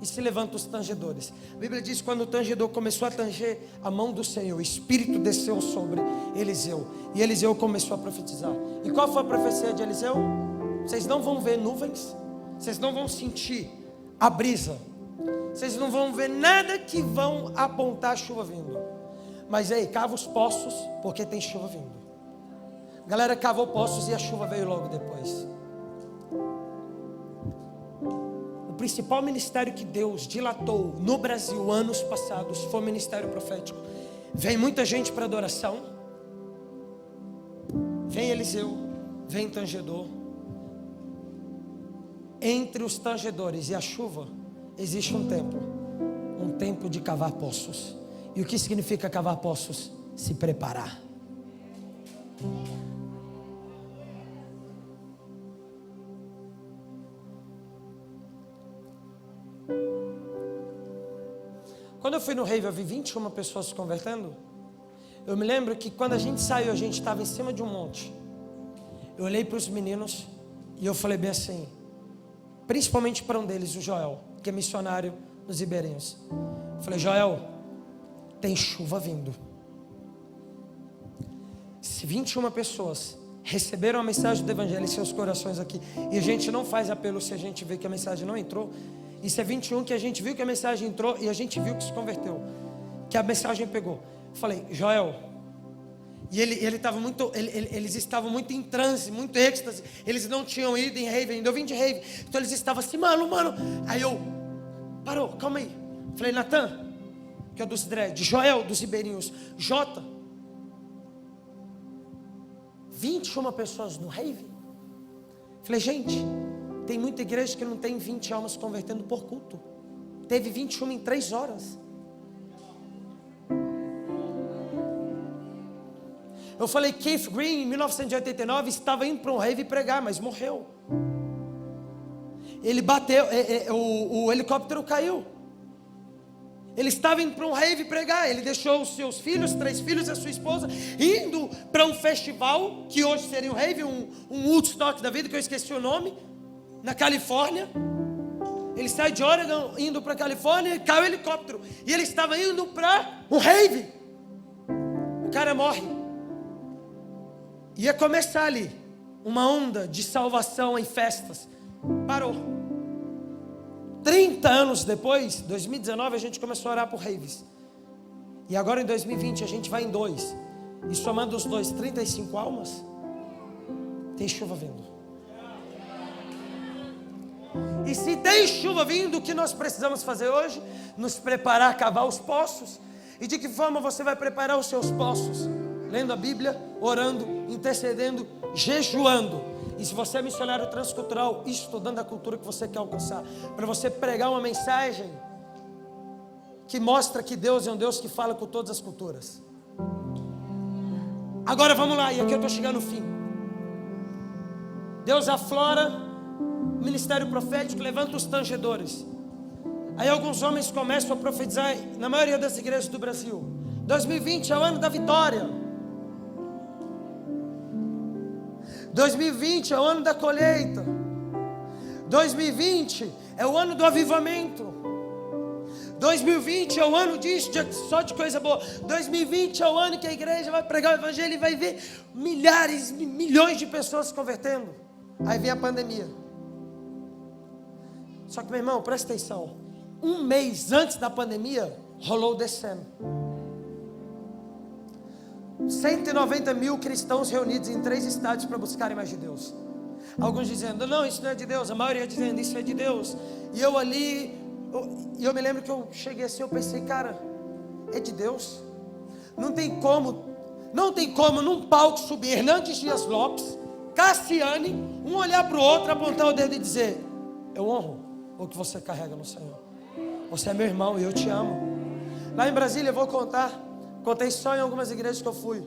e se levanta os tangedores. A Bíblia diz que quando o tangedor começou a tanger, a mão do Senhor, o Espírito desceu sobre Eliseu e Eliseu começou a profetizar. E qual foi a profecia de Eliseu? Vocês não vão ver nuvens, vocês não vão sentir a brisa, vocês não vão ver nada que vão apontar a chuva vindo. Mas aí, cava os poços, porque tem chuva vindo. A galera cavou poços e a chuva veio logo depois. O principal ministério que Deus dilatou no Brasil anos passados foi o ministério profético. Vem muita gente para adoração. Vem Eliseu, vem tangedor. Entre os tangedores e a chuva existe um tempo de cavar poços. E o que significa cavar poços? Se preparar. Quando eu fui no Rave, eu vi 21 pessoas se convertendo. Eu me lembro que quando a gente saiu, a gente estava em cima de um monte. Eu olhei para os meninos e eu falei bem assim, principalmente para um deles, o Joel, que é missionário nos Ribeirinhos. Eu falei: Joel, tem chuva vindo. Se 21 pessoas receberam a mensagem do Evangelho em seus corações aqui, e a gente não faz apelo se a gente vê que a mensagem não entrou, e se é 21 que a gente viu que a mensagem entrou e a gente viu que se converteu, que a mensagem pegou. Eu falei: Joel, e eles estavam muito em transe, muito êxtase, eles não tinham ido em rave ainda, eu vim de rave, então eles estavam assim, mano, aí eu, parou, calma aí, falei: Natan, que é dos dread, Joel dos Ribeirinhos, Jota, 21 pessoas no rave. Falei: gente, tem muita igreja que não tem 20 almas convertendo por culto. Teve 21 em 3 horas. Eu falei: Keith Green, em 1989, estava indo para um rave pregar, mas morreu. Ele bateu, o helicóptero caiu. Ele estava indo para um rave pregar. Ele deixou os seus filhos, 3 filhos e a sua esposa, indo para um festival, que hoje seria um rave, um Woodstock da vida, que eu esqueci o nome, na Califórnia. Ele sai de Oregon indo para Califórnia e cai o helicóptero. E ele estava indo para um rave. O cara morre. Ia começar ali uma onda de salvação em festas. Parou. 30 anos depois, 2019, a gente começou a orar por raves. E agora em 2020 a gente vai em 2. E somando os 2, 35 almas. Tem chuva vindo. E se tem chuva vindo, o que nós precisamos fazer hoje? Nos preparar a cavar os poços. E de que forma você vai preparar os seus poços? Lendo a Bíblia, orando, intercedendo, jejuando. E se você é missionário transcultural, estudando a cultura que você quer alcançar, para você pregar uma mensagem que mostra que Deus é um Deus que fala com todas as culturas. Agora vamos lá, e aqui eu estou chegando no fim. Deus aflora o ministério profético, levanta os tangedores. Aí alguns homens começam a profetizar na maioria das igrejas do Brasil. 2020 é o ano da vitória. 2020 é o ano da colheita. 2020 é o ano do avivamento. 2020 é o ano disso, só de coisa boa. 2020 é o ano que a igreja vai pregar o evangelho e vai ver milhares, milhões de pessoas se convertendo. Aí vem a pandemia. Só que, meu irmão, presta atenção. Um mês antes da pandemia, rolou o descendo. 190 mil cristãos reunidos em 3 estádios para buscarem mais de Deus. Alguns dizendo, não, isso não é de Deus. A maioria dizendo, isso é de Deus. E eu ali, eu me lembro que eu cheguei assim, eu pensei, cara, é de Deus. Não tem como num palco subir Hernandes Dias Lopes, Cassiane, um olhar para o outro, apontar o dedo e dizer, eu honro o que você carrega no Senhor. Você é meu irmão e eu te amo. Lá em Brasília, eu vou contei só em algumas igrejas que eu fui.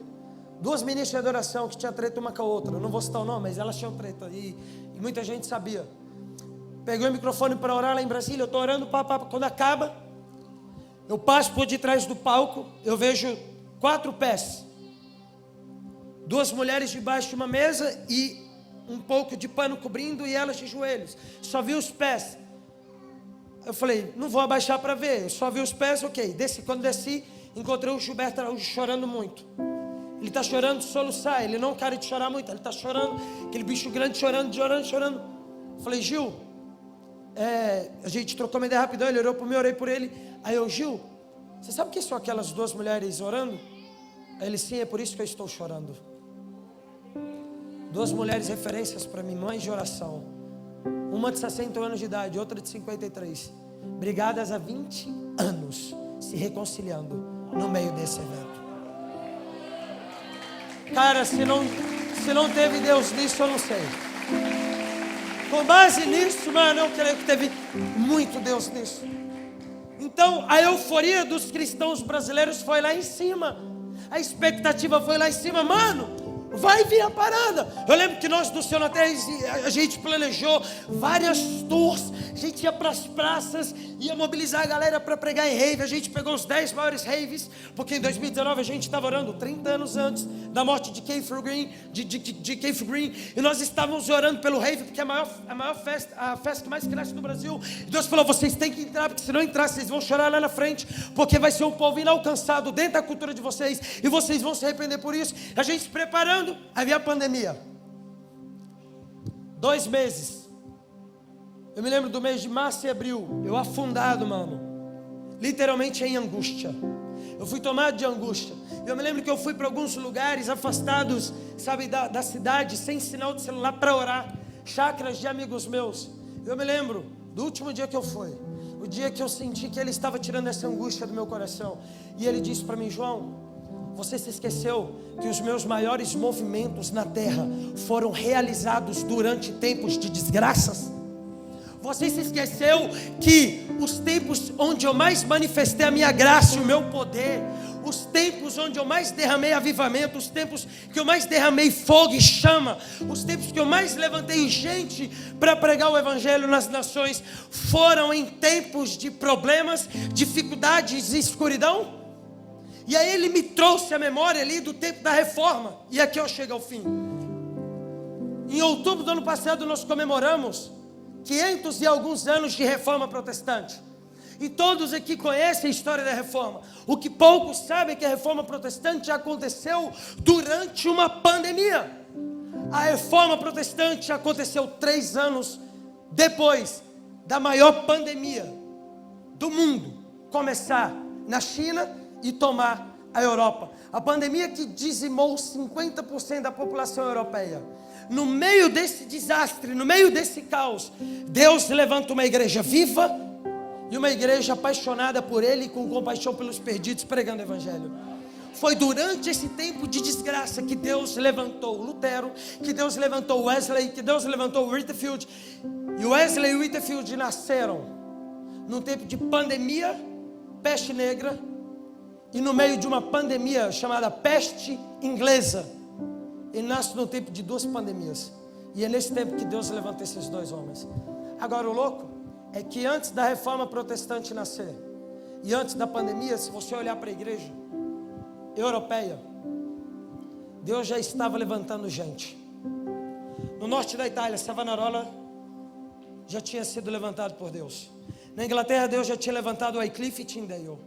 2 ministras de adoração que tinham treta uma com a outra. Eu não vou citar o nome, mas elas tinham treta. E muita gente sabia. Peguei o microfone para orar lá em Brasília. Eu estou orando, quando acaba, eu passo por detrás do palco. Eu vejo 4 pés. 2 mulheres debaixo de uma mesa e um pouco de pano cobrindo e elas de joelhos. Só vi os pés. Eu falei, não vou abaixar para ver. Eu só vi os pés, ok. Quando desci, encontrei o Gilberto Araújo chorando muito. Ele está chorando de soluçar. Ele não quer de chorar muito. Ele está chorando. Aquele bicho grande chorando. Eu falei, Gil, a gente trocou uma ideia rapidão. Ele orou por mim, eu orei por ele. Aí eu, Gil, você sabe que são aquelas 2 mulheres orando? Aí ele, sim, é por isso que eu estou chorando. 2 mulheres referências para mim, mães de oração. Uma de 60 anos de idade, outra de 53. Brigadas há 20 anos, se reconciliando no meio desse evento. Cara, se não teve Deus nisso, eu não sei. Com base nisso, mano, eu creio que teve muito Deus nisso. Então, a euforia dos cristãos brasileiros foi lá em cima. A expectativa foi lá em cima, mano. Vai vir a parada. Eu lembro que nós do Sionatéis, a gente planejou várias tours. A gente ia para as praças, ia mobilizar a galera para pregar em rave. A gente pegou os 10 maiores raves, porque em 2019 a gente estava orando 30 anos antes da morte de Keith Green, de Keith Green, e nós estávamos orando pelo rave, porque é a maior festa, a festa que mais cresce no Brasil. E Deus falou, vocês têm que entrar, porque se não entrar, vocês vão chorar lá na frente, porque vai ser um povo inalcançado dentro da cultura de vocês, e vocês vão se arrepender por isso. A gente se preparando. Aí veio a pandemia. 2 meses. Eu me lembro do mês de março e abril. Eu afundado, mano. Literalmente em angústia. Eu fui tomado de angústia. Eu me lembro que eu fui para alguns lugares afastados, sabe, da cidade, sem sinal de celular para orar. Chácaras de amigos meus. Eu me lembro do último dia que eu fui. O dia que eu senti que Ele estava tirando essa angústia do meu coração. E Ele disse para mim, João, você se esqueceu que os meus maiores movimentos na terra foram realizados durante tempos de desgraças? Você se esqueceu que os tempos onde eu mais manifestei a minha graça e o meu poder, os tempos onde eu mais derramei avivamento, os tempos que eu mais derramei fogo e chama, os tempos que eu mais levantei gente para pregar o evangelho nas nações, foram em tempos de problemas, dificuldades e escuridão? E aí Ele me trouxe a memória ali do tempo da reforma. E aqui eu chego ao fim. Em outubro do ano passado nós comemoramos 500 e alguns anos de reforma protestante. E todos aqui conhecem a história da reforma. O que poucos sabem é que a reforma protestante aconteceu durante uma pandemia. A reforma protestante aconteceu 3 anos depois da maior pandemia do mundo começar na China e tomar a Europa. A pandemia que dizimou 50% da população europeia. No meio desse desastre, no meio desse caos, Deus levanta uma igreja viva e uma igreja apaixonada por Ele, com compaixão pelos perdidos, pregando o Evangelho. Foi durante esse tempo de desgraça que Deus levantou Lutero, que Deus levantou Wesley, que Deus levantou Whitefield. E Wesley e Whitefield nasceram num tempo de pandemia, peste negra, e no meio de uma pandemia chamada peste inglesa. Ele nasce no tempo de 2 pandemias. E é nesse tempo que Deus levanta esses 2 homens. Agora o louco é que antes da reforma protestante nascer, e antes da pandemia, se você olhar para a igreja europeia, Deus já estava levantando gente. No norte da Itália, Savonarola já tinha sido levantado por Deus. Na Inglaterra, Deus já tinha levantado Wycliffe e Tyndale.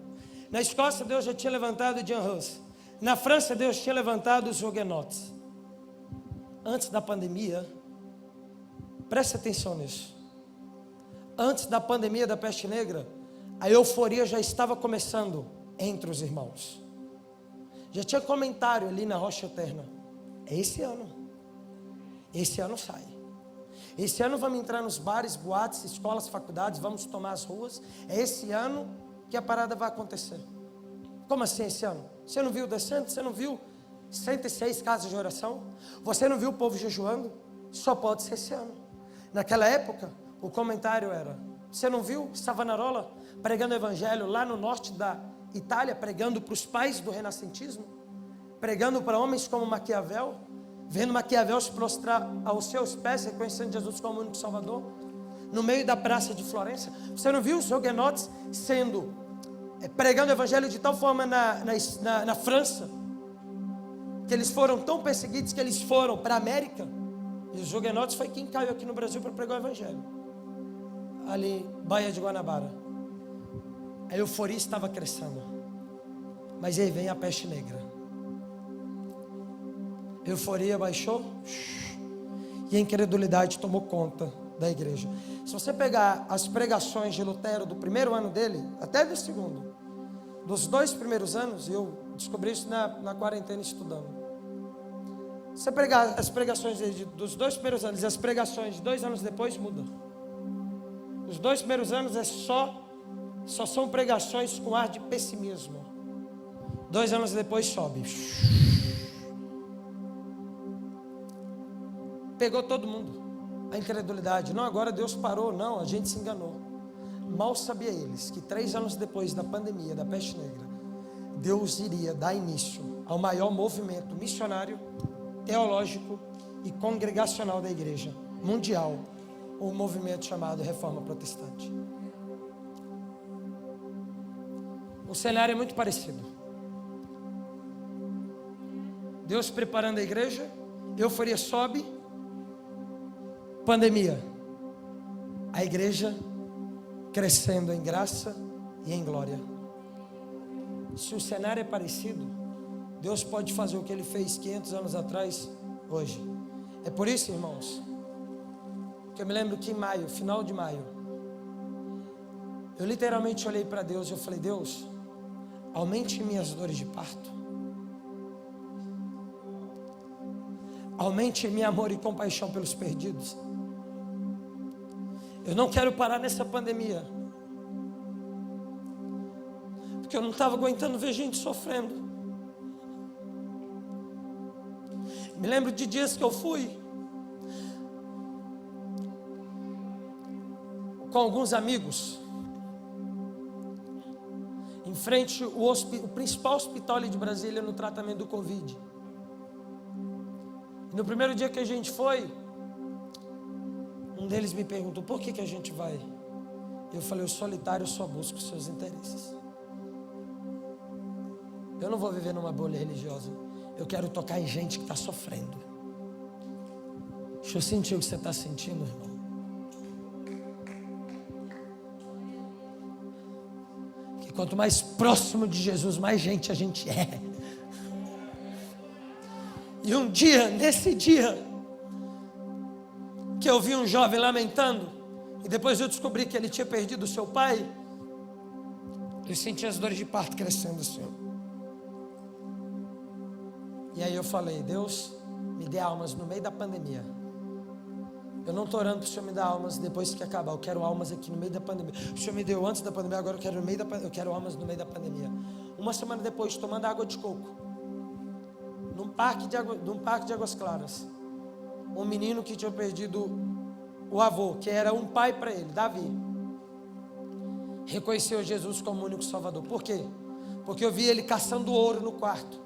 Na Escócia, Deus já tinha levantado John Hus. Na França, Deus tinha levantado os Huguenots. Antes da pandemia, preste atenção nisso. Antes da pandemia da peste negra, a euforia já estava começando entre os irmãos. Já tinha comentário ali na Rocha Eterna. É esse ano. Esse ano sai. Esse ano vamos entrar nos bares, boates, escolas, faculdades, vamos tomar as ruas. É esse ano que a parada vai acontecer. Como assim esse ano? Você não viu descendo? Você não viu 106 casas de oração? Você não viu o povo jejuando? Só pode ser esse ano. Naquela época, o comentário era: você não viu Savonarola pregando o evangelho lá no norte da Itália, pregando para os pais do renascentismo, pregando para homens como Maquiavel, vendo Maquiavel se prostrar aos seus pés, reconhecendo Jesus como o único Salvador, no meio da praça de Florença? Você não viu os Huguenots pregando o evangelho de tal forma na França, que eles foram tão perseguidos que eles foram para a América? E os Huguenots foi quem caiu aqui no Brasil para pregar o evangelho, ali Baía de Guanabara. A euforia estava crescendo, mas aí vem a peste negra. A euforia baixou e a incredulidade tomou conta da igreja. Se você pegar as pregações de Lutero do primeiro ano dele até do segundo, dos 2 primeiros anos, eu descobri isso na quarentena estudando. Se você pegar as pregações dele dos 2 primeiros anos e as pregações de 2 anos depois, muda. Os 2 primeiros anos só são pregações com ar de pessimismo. 2 anos depois sobe. Pegou todo mundo. A incredulidade. Não, agora Deus parou. Não, a gente se enganou. Mal sabia eles que 3 anos depois da pandemia, da peste negra, Deus iria dar início ao maior movimento missionário, teológico e congregacional da igreja mundial, um movimento chamado Reforma Protestante. O cenário é muito parecido. Deus preparando a igreja, euforia sobe, pandemia, a igreja crescendo em graça e em glória. Se o cenário é parecido, Deus pode fazer o que Ele fez 500 anos atrás, hoje. É por isso, irmãos, que eu me lembro que em maio, final de maio, eu literalmente olhei para Deus e eu falei: Deus, aumente minhas dores de parto, aumente meu amor e compaixão pelos perdidos. Eu não quero parar nessa pandemia, porque eu não estava aguentando ver gente sofrendo. Me lembro de dias que eu fui com alguns amigos em frente o principal hospital de Brasília no tratamento do Covid. E no primeiro dia que a gente foi, um deles me perguntou: por que a gente vai? Eu falei: o solitário só busca os seus interesses. Eu não vou viver numa bolha religiosa. Eu quero tocar em gente que está sofrendo. Deixa eu sentir o que você está sentindo, irmão. Quanto mais próximo de Jesus, mais gente a gente é. E um dia, nesse dia, que eu vi um jovem lamentando, e depois eu descobri que ele tinha perdido o seu pai, eu senti as dores de parto crescendo assim. E aí eu falei: Deus, me dê almas no meio da pandemia. Eu não estou orando para o Senhor me dar almas depois que acabar. Eu quero almas aqui no meio da pandemia. O Senhor me deu antes da pandemia, agora eu quero eu quero almas no meio da pandemia. Uma semana depois, tomando água de coco, num parque de Águas Claras, um menino que tinha perdido o avô, que era um pai para ele, Davi, reconheceu Jesus como o único Salvador. Por quê? Porque eu vi ele caçando ouro no quarto.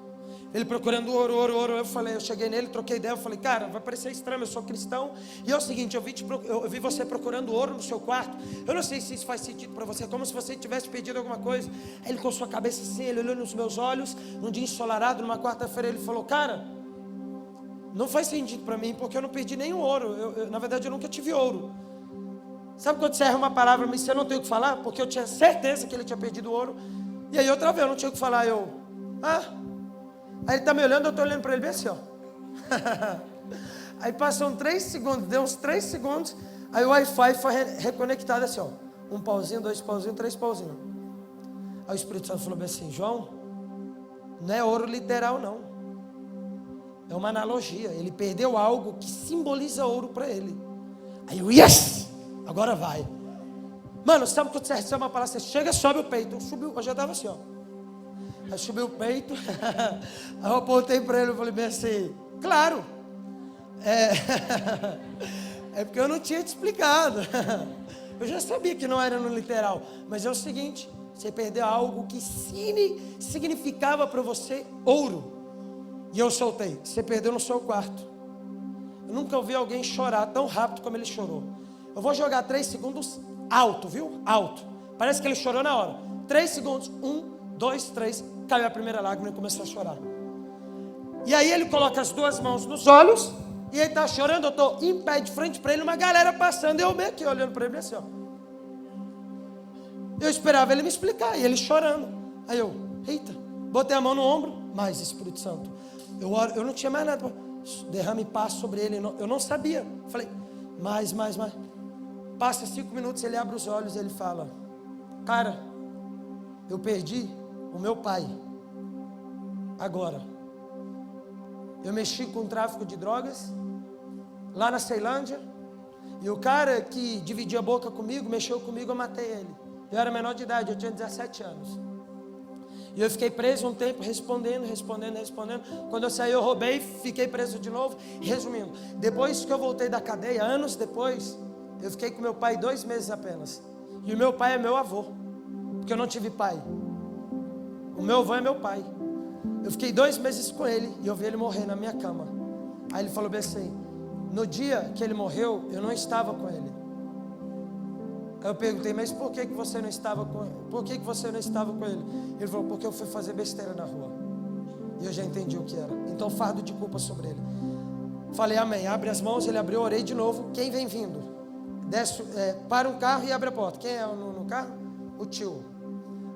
Ele procurando ouro. Eu cheguei nele, troquei ideia, eu falei: cara, vai parecer estranho, eu sou cristão, e é o seguinte, eu vi você procurando ouro no seu quarto, eu não sei se isso faz sentido para você, como se você tivesse pedido alguma coisa. Aí ele coçou a cabeça assim, ele olhou nos meus olhos, num dia ensolarado, numa quarta-feira, ele falou: cara, não faz sentido para mim, porque eu não perdi nenhum ouro, na verdade eu nunca tive ouro. Sabe quando você erra uma palavra, mas você não tem o que falar? Porque eu tinha certeza que ele tinha perdido ouro, e aí outra vez eu não tinha o que falar, aí ele está me olhando, eu estou olhando para ele bem assim, ó. Aí passou 3 segundos, deu uns 3 segundos, aí o Wi-Fi foi reconectado assim, ó. 1 pauzinho, 2 pauzinhos, 3 pauzinhos. Aí o Espírito Santo falou bem assim: João, não é ouro literal não, é uma analogia. Ele perdeu algo que simboliza ouro para ele. Aí eu: yes, agora vai. Mano, sabe quando você recebe uma palavra, você chega, sobe o peito. Eu já estava assim, ó. Aí subiu o peito. Aí eu apontei para ele e falei bem assim: claro, é porque eu não tinha te explicado. Eu já sabia que não era no literal, mas é o seguinte: você perdeu algo que significava para você ouro, e eu soltei. Você perdeu no seu quarto. Eu nunca ouvi alguém chorar tão rápido como ele chorou. Eu vou jogar 3 segundos alto, viu? Alto. Parece que ele chorou na hora. 3 segundos. 1, 2, 3. Caiu a primeira lágrima e começou a chorar. E aí ele coloca as 2 mãos nos olhos, e ele está chorando. Eu estou em pé de frente para ele, uma galera passando, e eu meio aqui olhando para ele assim, ó. Eu esperava ele me explicar, e ele chorando. Aí eu: eita, botei a mão no ombro. Mais Espírito Santo. Eu não tinha mais nada. Derrame paz sobre ele. Eu não sabia. Falei: mais. Passa 5 minutos, ele abre os olhos e ele fala: cara, eu perdi o meu pai. Agora, eu mexi com o tráfico de drogas lá na Ceilândia, e o cara que dividia a boca comigo, mexeu comigo, eu matei ele. Eu era menor de idade, eu tinha 17 anos. E eu fiquei preso um tempo, respondendo. Quando eu saí, eu roubei, fiquei preso de novo. Resumindo, depois que eu voltei da cadeia, anos depois, eu fiquei com meu pai 2 meses apenas. E o meu pai é meu avô, porque eu não tive pai. O meu avô é meu pai. Eu fiquei 2 meses com ele, e eu vi ele morrer na minha cama. Aí ele falou bem assim: no dia que ele morreu, eu não estava com ele. Aí eu perguntei: mas por que você não estava com ele? Por que você não estava com ele? Ele falou: porque eu fui fazer besteira na rua. E eu já entendi o que era. Então fardo de culpa sobre ele. Falei: amém. Abre as mãos. Ele abriu, orei de novo. Quem vem vindo? Desce, para um carro e abre a porta. Quem é no carro? O tio.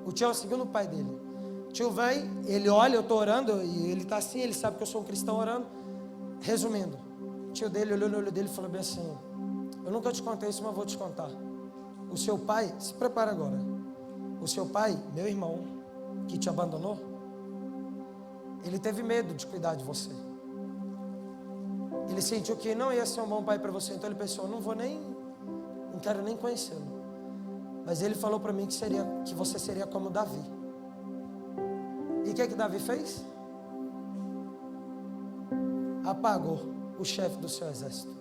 O tio é o segundo pai dele. O tio vem, ele olha, eu estou orando, e ele está assim, ele sabe que eu sou um cristão orando. Resumindo, o tio dele olhou no olho dele e falou bem assim: eu nunca te contei isso, mas vou te contar. O seu pai, se prepara agora. O seu pai, meu irmão, que te abandonou, ele teve medo de cuidar de você. Ele sentiu que não ia ser um bom pai para você, então ele pensou: não quero nem conhecê-lo. Mas ele falou para mim que você seria como Davi. E o que Davi fez? Apagou o chefe do seu exército.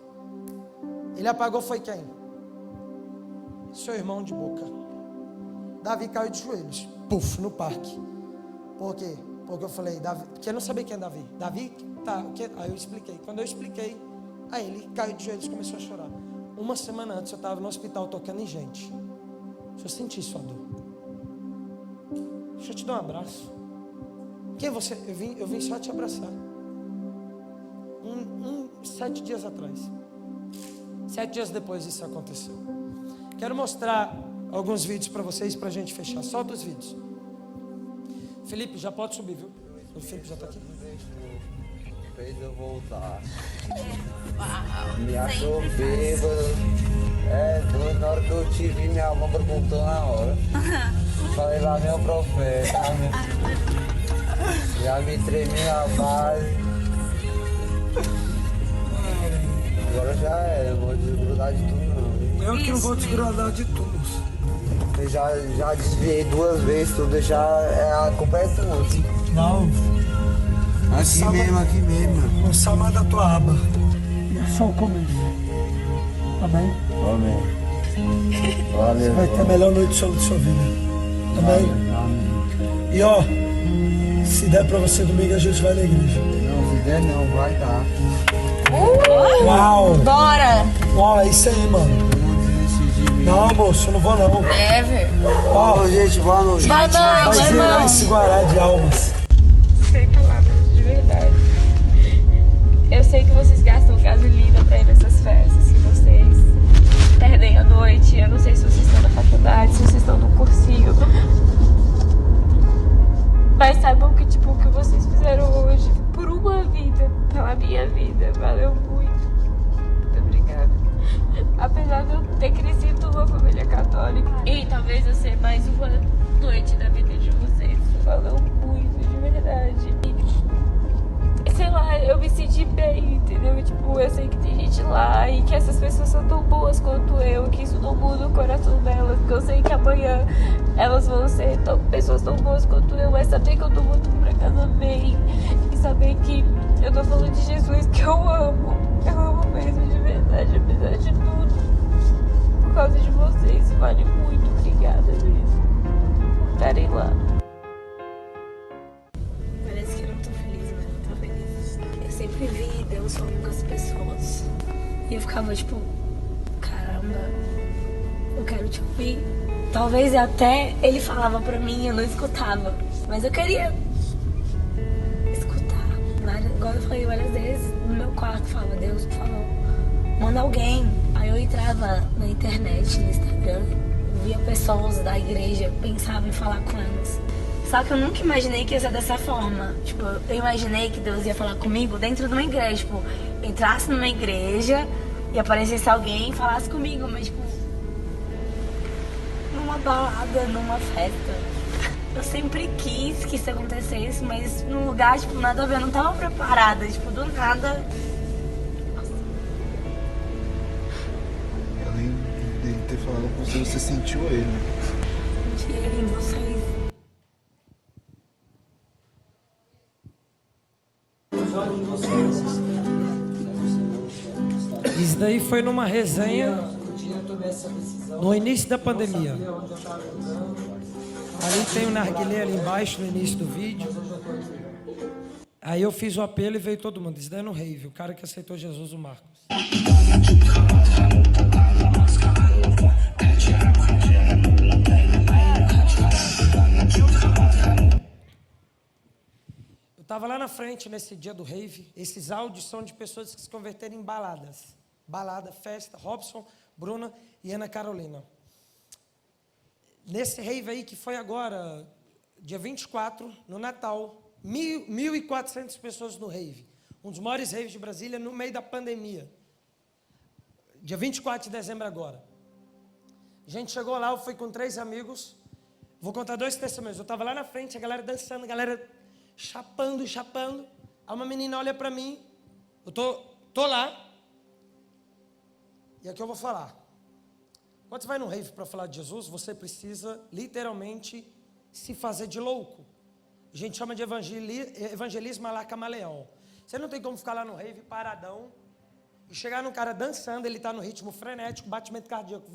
Ele apagou foi quem? Seu irmão de boca. Davi caiu de joelhos, puf, no parque. Por quê? Porque eu falei: Davi, porque eu não sabia quem é Davi. Davi, tá, aí eu expliquei. Quando eu expliquei, aí ele caiu de joelhos e começou a chorar. 1 semana antes eu estava no hospital tocando em gente. Deixa eu sentir sua dor. Deixa eu te dar um abraço. Quem é você? Eu vim só te abraçar. 7 dias atrás. 7 dias depois isso aconteceu. Quero mostrar alguns vídeos para vocês, para a gente fechar. Solta os vídeos. Felipe, já pode subir, viu? O Felipe já tá aqui. Fez eu voltar. Uau. Me achou bêbado. Doido, na hora que eu te vi, minha mão perguntou na hora. Falei lá, meu profeta. Já me tremi a base. Agora já é, eu vou desgrudar de tudo não. Eu que não vou desgrudar de tudo. Eu já desviei 2 vezes, tu deixar, a culpa é tua. Não, Aqui mesmo. não sai mais da tua aba. É só o começo. Tá bem? Amém. Valeu. Vai ter a melhor noite sobre sua vida. Tá bem? Amém. E ó, se der pra você domingo a gente vai na igreja. Não, se der não, vai dar. Uau! Bora! Ó, é isso aí, mano. Vamos desistir de mim. Não, moço, eu não vou não. Deve. Ó, Gente, boa noite. Vai não, vai vai zerar não. esse Guará de almas. Sem palavras, de verdade. Eu sei que vocês gastam gasolina pra ir nessas festas, que vocês perdem a noite. Eu não sei se vocês estão na faculdade, se vocês estão no cursinho. Mas saibam que, tipo, o que vocês fizeram hoje, por uma vida, pela minha vida, valeu muito. Muito obrigada. Apesar de eu ter crescido numa família católica, e talvez eu ser mais uma noite da vida de vocês, valeu muito, de verdade. E, sei lá, eu me senti bem, entendeu? Tipo, eu sei que tem gente lá e que essas pessoas são tão boas quanto eu, que isso não muda o coração delas, porque eu sei que amanhã elas vão ser pessoas tão boas quanto eu, mas saber que eu tô voltando pra casa bem, e saber que eu tô falando de Jesus, que eu amo mesmo, de verdade, apesar de tudo, por causa de vocês, vale muito, obrigada mesmo, por estarem lá. Parece que eu não tô feliz, mas não tô feliz. Eu sempre vi Deus falando com as pessoas. E eu ficava tipo, caramba, eu quero te ouvir. Talvez até ele falava pra mim e eu não escutava. Mas eu queria escutar. Igual eu falei várias vezes, no meu quarto falava, Deus, por favor, manda alguém. Aí eu entrava na internet, no Instagram, via pessoas da igreja, pensava em falar com elas. Só que eu nunca imaginei que ia ser dessa forma. Tipo, eu imaginei que Deus ia falar comigo dentro de uma igreja. Tipo, entrasse numa igreja e aparecesse alguém e falasse comigo. Mas, tipo, numa balada, numa festa. Eu sempre quis que isso acontecesse, mas num lugar, tipo, nada a ver. Eu não tava preparada. Tipo, do nada. Além de ter falado com você, você sentiu ele. Senti ele em vocês. Isso daí foi numa resenha no início da pandemia. Ali tem o narguilé ali embaixo no início do vídeo. Aí eu fiz o apelo e veio todo mundo. Isso daí é no Rave, o cara que aceitou Jesus, o Marcos. Eu estava lá na frente nesse dia do Rave. Esses áudios são de pessoas que se converteram em baladas. Balada, festa, Robson, Bruna e Ana Carolina. Nesse rave aí que foi agora, dia 24, no Natal, 1.400 pessoas no rave. Um dos maiores raves de Brasília no meio da pandemia. Dia 24 de dezembro agora. A gente chegou lá, eu fui com 3 amigos. Vou contar 2 testemunhos. Eu estava lá na frente, a galera dançando, a galera chapando. Aí uma menina olha para mim, eu tô lá. E aqui eu vou falar. Quando você vai no rave para falar de Jesus, você precisa literalmente se fazer de louco. A gente chama de evangelismo à la camaleão. Você não tem como ficar lá no rave paradão e chegar num cara dançando, ele está no ritmo frenético, batimento cardíaco,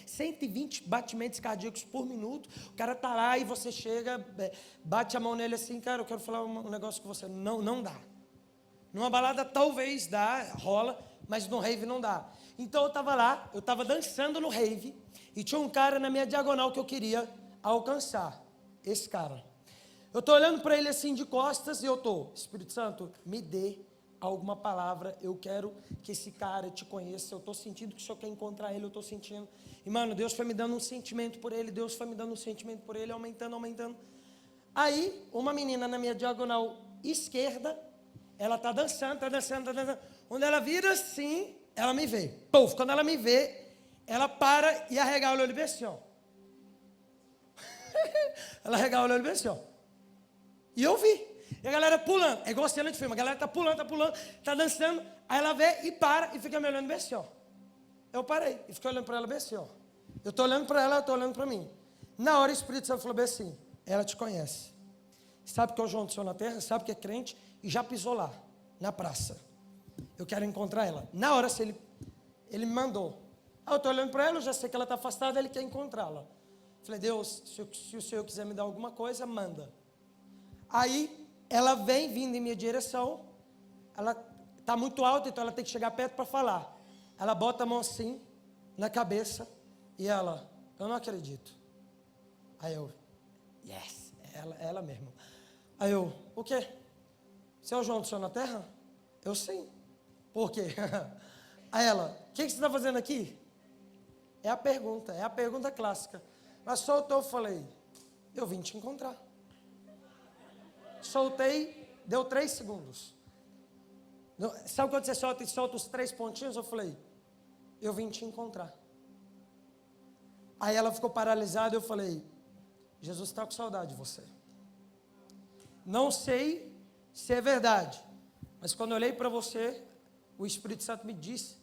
120 batimentos cardíacos por minuto. O cara está lá e você chega, bate a mão nele assim, cara, eu quero falar um negócio com você. Não dá. Numa balada talvez dá, rola, mas no rave não dá. Então eu estava lá, eu estava dançando no rave e tinha um cara na minha diagonal que eu queria alcançar. Esse cara. Eu estou olhando para ele assim de costas e eu estou, Espírito Santo, me dê alguma palavra, eu quero que esse cara te conheça, eu estou sentindo que o Senhor quer encontrar ele, eu estou sentindo. E mano, Deus foi me dando um sentimento por ele, aumentando. Aí, uma menina na minha diagonal esquerda, ela está dançando, está dançando, está dançando. Quando ela vira assim, ela me vê. Puf, quando ela me vê, ela para e arrega o olho bem assim, ó. Ela arrega o olho bem assim, ó. E eu vi. E a galera pulando. É igual cena de filme. A galera tá pulando, tá dançando. Aí ela vê e para e fica me olhando bem assim, ó. Eu parei e fiquei olhando para ela bem assim, ó. Eu tô olhando para ela, ela tá olhando para mim. Na hora o Espírito Santo falou bem assim, ela te conhece. Sabe que é o João do Céu na Terra, sabe que é crente e já pisou lá, na praça. Eu quero encontrar ela. Na hora, se ele me mandou. Aí eu tô olhando para ela, eu já sei que ela está afastada, ele quer encontrá-la. Falei, Deus, se o Senhor quiser me dar alguma coisa, manda. Aí, ela vem vindo em minha direção, ela está muito alta, então ela tem que chegar perto para falar. Ela bota a mão assim, na cabeça, e ela, eu não acredito. Aí eu, yes, ela mesmo. Aí eu, o quê? Você é o João do Céu na Terra? Eu sim. Por quê? Aí ela, o que você está fazendo aqui? É a pergunta clássica. Ela soltou, eu falei, eu vim te encontrar. Soltei, deu 3 segundos. Sabe quando você solta os 3 pontinhos? Eu falei, eu vim te encontrar. Aí ela ficou paralisada, eu falei, Jesus está com saudade de você. Não sei se é verdade, mas quando eu olhei para você, o Espírito Santo me disse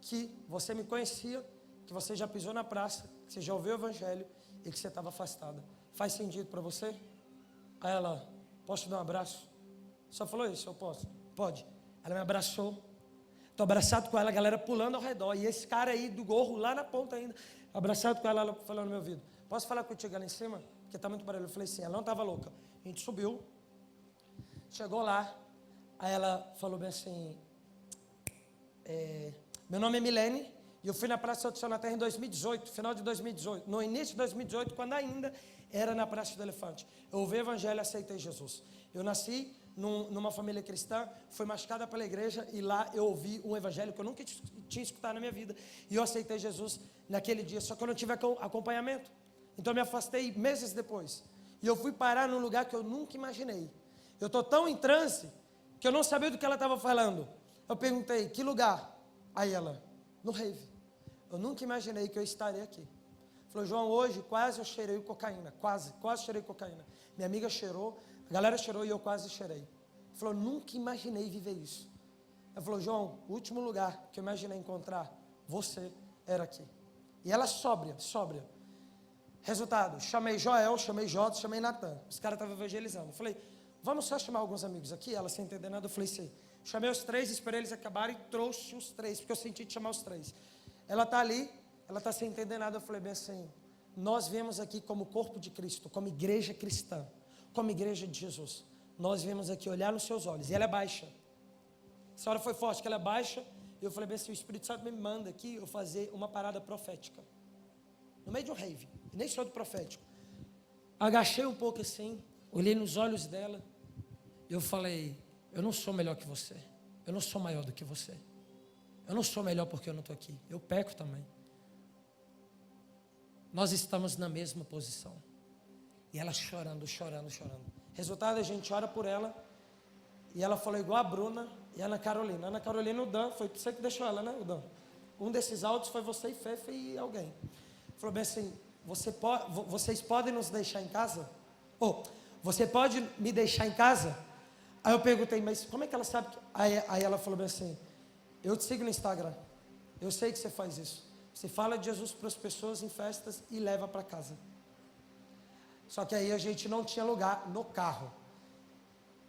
que você me conhecia, que você já pisou na praça, que você já ouviu o Evangelho e que você estava afastada. Faz sentido para você? Aí ela, posso te dar um abraço? Só falou isso, eu posso? Pode. Ela me abraçou. Estou abraçado com ela, a galera pulando ao redor. E esse cara aí do gorro lá na ponta ainda, abraçado com ela, ela falando no meu ouvido, posso falar contigo lá em cima? Porque está muito barulho. Eu falei sim, ela não estava louca. A gente subiu, chegou lá, aí ela falou bem assim, meu nome é Milene, e eu fui na Praça do Céu na Terra em 2018, final de 2018, no início de 2018, quando ainda era na Praça do Elefante. Eu ouvi o Evangelho e aceitei Jesus. Eu nasci numa família cristã, fui machucada pela igreja, e lá eu ouvi um Evangelho que eu nunca tinha escutado na minha vida, e eu aceitei Jesus naquele dia, só que eu não tive acompanhamento. Então eu me afastei meses depois, e eu fui parar num lugar que eu nunca imaginei. Eu estou tão em transe, que eu não sabia do que ela estava falando. Eu perguntei, que lugar? Aí ela, no rave. Eu nunca imaginei que eu estaria aqui. Falou, João, hoje quase eu cheirei cocaína. Quase cheirei cocaína. Minha amiga cheirou, a galera cheirou e eu quase cheirei. Falou, nunca imaginei viver isso. Ela falou, João, o último lugar que eu imaginei encontrar você era aqui. E ela sóbria. Resultado, chamei Joel, chamei Jota, chamei Natan. Os caras estavam evangelizando. Eu falei, vamos só chamar alguns amigos aqui? Ela sem entender nada, eu falei, sim. Chamei os 3, esperei eles acabarem e trouxe os 3, porque eu senti de chamar os 3. Ela está ali, ela está sem entender nada, eu falei bem assim, nós viemos aqui como corpo de Cristo, como igreja cristã, como igreja de Jesus. Nós viemos aqui olhar nos seus olhos, e ela é baixa. Essa hora foi forte, que ela é baixa, e eu falei bem assim, o Espírito Santo me manda aqui eu fazer uma parada profética. No meio de um rave, e nem sou do profético. Agachei um pouco assim, olhei nos olhos dela, e eu falei, eu não sou melhor que você, eu não sou maior do que você. Eu não sou melhor porque eu não estou aqui, eu peco também. Nós estamos na mesma posição. E ela chorando. Resultado, a gente ora por ela, e ela falou igual a Bruna e a Ana Carolina. Ana Carolina, o Dan, foi você que deixou ela, né, o Dan? Um desses áudios foi você e Fefe e alguém. Falou bem assim, vocês podem nos deixar em casa? Você pode me deixar em casa? Aí eu perguntei, mas como é que ela sabe? Aí ela falou bem assim, eu te sigo no Instagram, eu sei que você faz isso. Você fala de Jesus para as pessoas em festas e leva para casa. Só que aí a gente não tinha lugar no carro.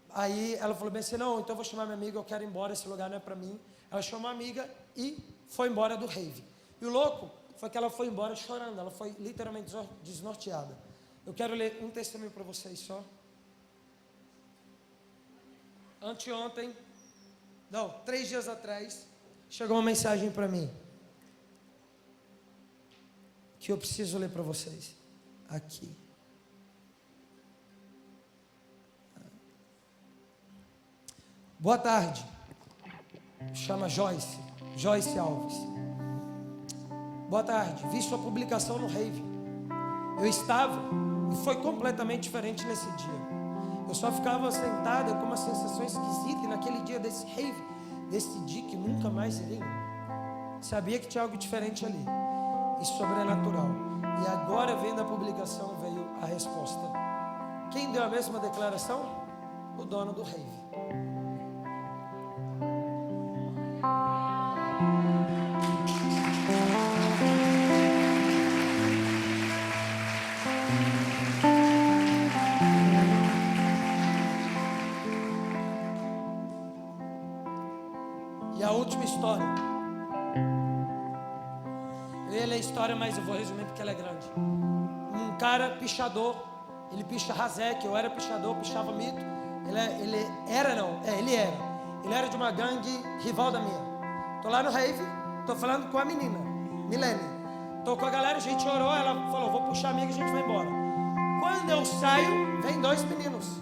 Aí ela falou bem assim, não, então eu vou chamar minha amiga, eu quero ir embora, esse lugar não é para mim. Ela chamou a amiga e foi embora do rave. E o louco foi que ela foi embora chorando, ela foi literalmente desnorteada. Eu quero ler um testemunho para vocês só. Anteontem, 3 dias atrás, chegou uma mensagem para mim, que eu preciso ler para vocês, aqui. Boa tarde, chama Joyce Alves. Boa tarde, vi sua publicação no Rave. Eu estava E foi completamente diferente nesse dia. Eu só ficava sentada com uma sensação esquisita. E naquele dia desse rave, decidi que nunca mais iria. Sabia que tinha algo diferente ali. E sobrenatural. E agora, vendo a publicação, veio a resposta. Quem deu a mesma declaração? O dono do rave. E a última história. Eu ia ler a história, mas eu vou resumir porque ela é grande. Um cara pichador, ele picha Razek, eu era pichador, pichava mito. Ele era de uma gangue rival da minha. Tô lá no rave, tô falando com a menina, Milene. Tô com a galera, a gente orou, ela falou, vou puxar a amiga e a gente vai embora. Quando eu saio, vem 2 meninos,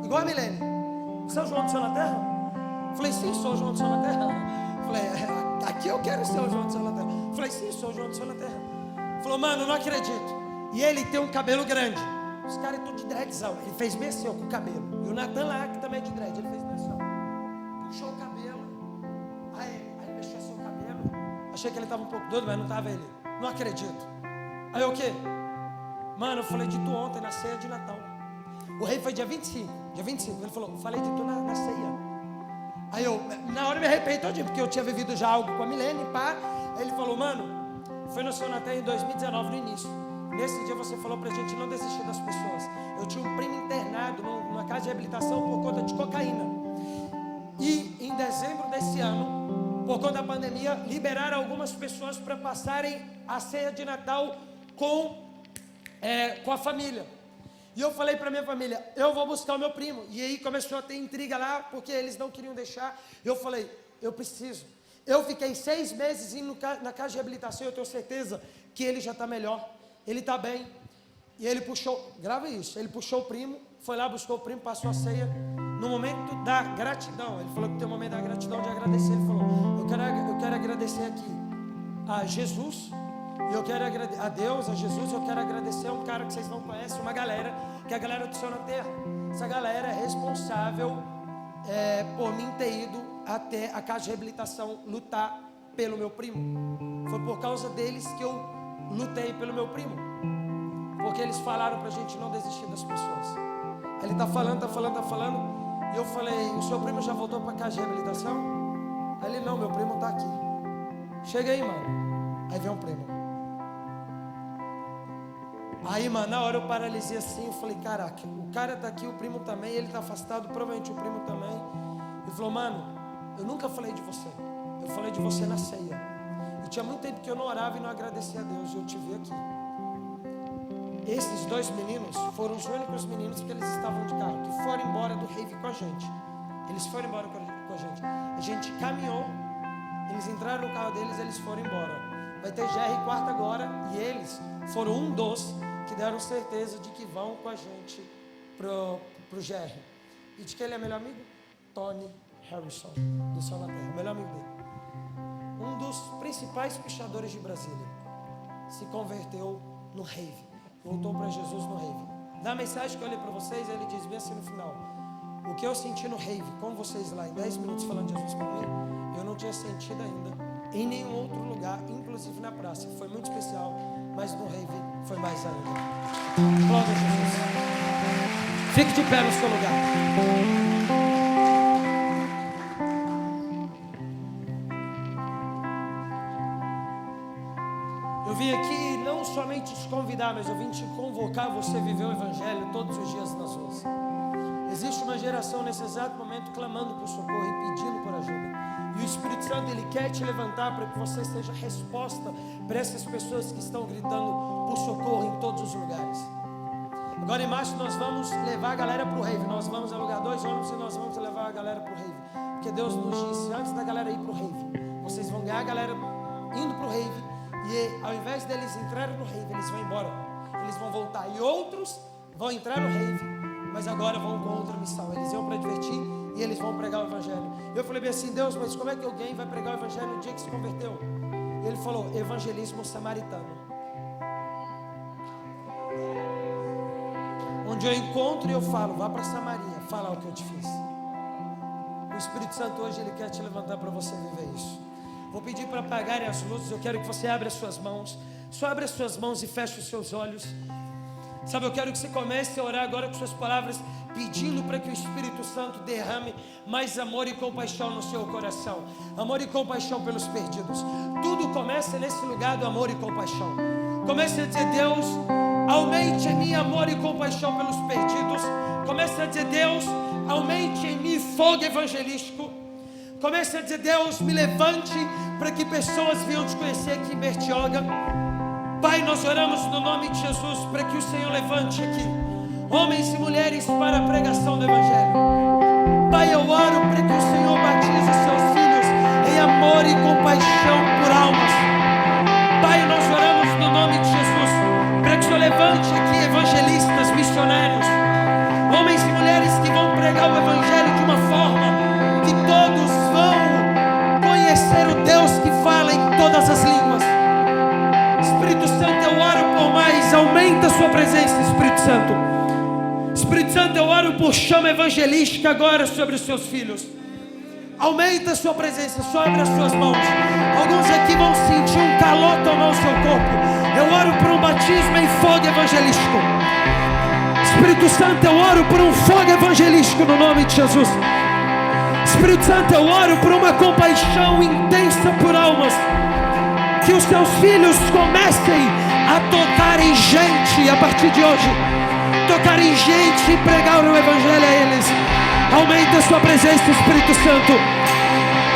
igual a Milene. Você é o João do Céu na Terra? Falei, sim, sou o João do Céu na Terra. Falei, aqui eu quero ser o João do Céu na Terra. Falei, sim, sou o João do Céu na Terra. Falou, mano, não acredito. E ele tem um cabelo grande. Os caras estão de dreadzão. Ele fez bem assim, ó, com o cabelo. E o Natan lá, que também é de dread, ele fez bem assim, ó. Puxou o cabelo. Aí ele mexeu assim o cabelo. Achei que ele estava um pouco doido, mas não estava ele. Não acredito. Aí eu, o quê? Mano, eu falei de tu ontem na ceia de Natal. O rei foi dia 25. Dia 25. Ele falou, falei de tu na ceia. Aí eu, na hora me arrependi todinho, porque eu tinha vivido já algo com a Milene, pá. Aí ele falou, mano, foi no seu Natal em 2019, no início. Nesse dia você falou pra gente não desistir das pessoas. Eu tinha um primo internado numa casa de reabilitação por conta de cocaína. E em dezembro desse ano, por conta da pandemia, liberaram algumas pessoas para passarem a ceia de Natal com a família. E eu falei para minha família, eu vou buscar o meu primo. E aí começou a ter intriga lá, porque eles não queriam deixar. Eu falei, eu preciso. Eu fiquei 6 meses indo na casa de reabilitação, eu tenho certeza que ele já está melhor. Ele está bem. E ele puxou, grava isso, ele puxou o primo, foi lá, buscou o primo, passou a ceia. No momento da gratidão, ele falou que tem um momento da gratidão de agradecer. Ele falou, eu quero agradecer aqui a Jesus, e eu quero agradecer a Deus, a Jesus, eu quero agradecer a um cara que vocês não conhecem, uma galera, que é a galera do Céu na Terra. Essa galera é responsável por mim ter ido até a casa de reabilitação lutar pelo meu primo. Foi por causa deles que eu lutei pelo meu primo, porque eles falaram pra gente não desistir das pessoas. Ele tá falando, e eu falei, o seu primo já voltou pra casa de reabilitação? Aí ele, não, meu primo tá aqui. Chega aí, mano. Aí vem um primo. Aí, mano, na hora eu paralisei assim, eu falei, caraca, o cara tá aqui, o primo também, ele tá afastado, provavelmente o primo também. Ele falou, mano, eu nunca falei de você, eu falei de você na ceia. E tinha muito tempo que eu não orava e não agradecia a Deus, e eu te vi aqui. Esses 2 meninos foram os únicos meninos que eles estavam de carro, que foram embora do rave com a gente. Eles foram embora com a gente. A gente caminhou, eles entraram no carro deles, eles foram embora. Vai ter GR quarta agora, e eles foram um dos que deram certeza de que vão com a gente pro GR. E de quem ele é melhor amigo? Tony Harrison, do Céu na Terra, o melhor amigo dele. Um dos principais pichadores de Brasília. Se converteu no rave. Voltou para Jesus no rave. Na mensagem que eu li para vocês, ele diz bem assim no final: o que eu senti no rave com vocês lá em 10 minutos falando de Jesus para mim, eu não tinha sentido ainda em nenhum outro lugar, inclusive na praça. Foi muito especial, mas no rave foi mais ainda. Glória a Jesus. Fique de pé no seu lugar. Eu vim aqui não somente te convidar, mas eu vim te convocar a você viver o Evangelho todos os dias nas ruas. Existe uma geração nesse exato momento clamando por socorro e pedindo por ajuda. E o Espírito Santo, Ele quer te levantar para que você seja resposta para essas pessoas que estão gritando por socorro em todos os lugares. Agora em março nós vamos levar a galera para o rave. Nós vamos alugar 2 ônibus e nós vamos levar a galera para o rave. Porque Deus nos disse, antes da galera ir para o rave, vocês vão ganhar a galera indo para o rave. E ao invés deles entrarem no rave, eles vão embora. Eles vão voltar. E outros vão entrar no rave, mas agora vão com outra missão. Eles iam para divertir e eles vão pregar o Evangelho. Eu falei bem assim, Deus, mas como é que alguém vai pregar o Evangelho no dia que se converteu? E Ele falou, evangelismo samaritano. onde eu encontro e eu falo, vá para Samaria, falar o que eu te fiz. O Espírito Santo hoje, Ele quer te levantar para você viver isso. Vou pedir para apagarem as luzes, eu quero que você abra as suas mãos. Só abra as suas mãos e feche os seus olhos. Sabe, eu quero que você comece a orar agora com suas palavras, pedindo para que o Espírito Santo derrame mais amor e compaixão no seu coração. Amor e compaixão pelos perdidos. Tudo começa nesse lugar do amor e compaixão. Comece a dizer, Deus, aumente em mim amor e compaixão pelos perdidos. Comece a dizer, Deus, aumente em mim fogo evangelístico. Comece a dizer, Deus, me levante para que pessoas venham te conhecer aqui em Bertioga. Pai, nós oramos no nome de Jesus para que o Senhor levante aqui homens e mulheres para a pregação do Evangelho. Pai, eu oro para que o Senhor batize seus filhos em amor e compaixão por almas. Pai, nós oramos no nome de Jesus para que o Senhor levante aqui evangelistas, missionários, homens e mulheres que vão pregar o Evangelho de uma forma que todos vão conhecer o Deus que fala em todas as línguas. Espírito Santo, eu oro por mais, aumenta a sua presença, Espírito Santo. Espírito Santo, eu oro por chama evangelística agora sobre os seus filhos. Aumenta a sua presença, só abre as suas mãos. Alguns aqui vão sentir um calor tomar o seu corpo. Eu oro por um batismo em fogo evangelístico. Espírito Santo, eu oro por um fogo evangelístico no nome de Jesus. Espírito Santo, eu oro por uma compaixão intensa por almas. Que os teus filhos comecem a tocarem gente a partir de hoje. Tocarem gente e pregar o Evangelho a eles. Aumenta a sua presença, Espírito Santo.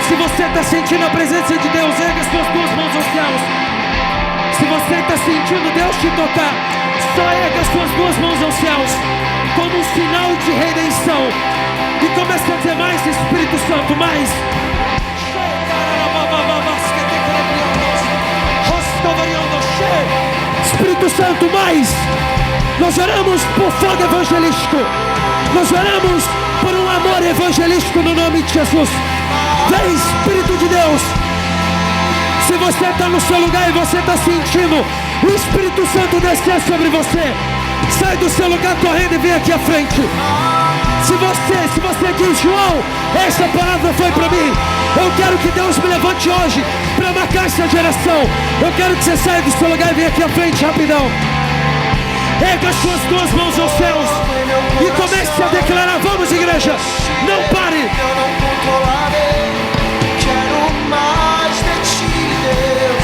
Se você está sentindo a presença de Deus, erga as suas duas mãos aos céus. Se você está sentindo Deus te tocar, só erga as suas duas mãos aos céus, como um sinal de redenção. E começa a dizer mais, Espírito Santo, mais. Espírito Santo, mais. Nós oramos por fogo evangelístico. Nós oramos por um amor evangelístico no nome de Jesus. Vem, Espírito de Deus. Se você está no seu lugar e você está sentindo o Espírito Santo descer sobre você, sai do seu lugar correndo e vem aqui à frente. Se você diz, João, essa palavra foi para mim, eu quero que Deus me levante hoje para marcar essa geração. Eu quero que você saia do seu lugar e venha aqui à frente rapidão. Erga as suas duas mãos aos céus e comece a declarar, vamos igreja, não pare. Eu não controlarei, quero mais de ti, Deus.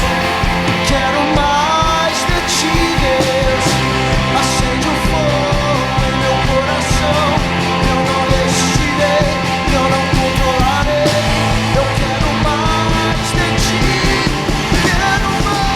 Quero mais de ti, Deus. Acende o fogo em meu coração. Eu não resistirei, eu não controlarei. Eu quero mais de ti. Quero mais.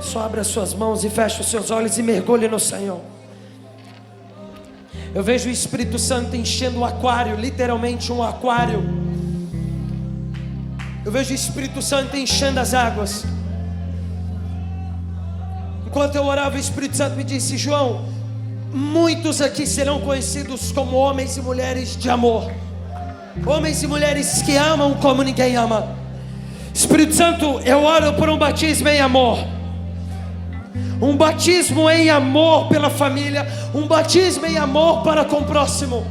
Só abra suas mãos e feche os seus olhos e mergulhe no Senhor. Eu vejo o Espírito Santo enchendo o aquário, literalmente um aquário. Eu vejo o Espírito Santo enchendo as águas. Enquanto eu orava, o Espírito Santo me disse: João, muitos aqui serão conhecidos como homens e mulheres de amor. Homens e mulheres que amam como ninguém ama. Espírito Santo, eu oro por um batismo em amor. Um batismo em amor pela família. Um batismo em amor para com o próximo.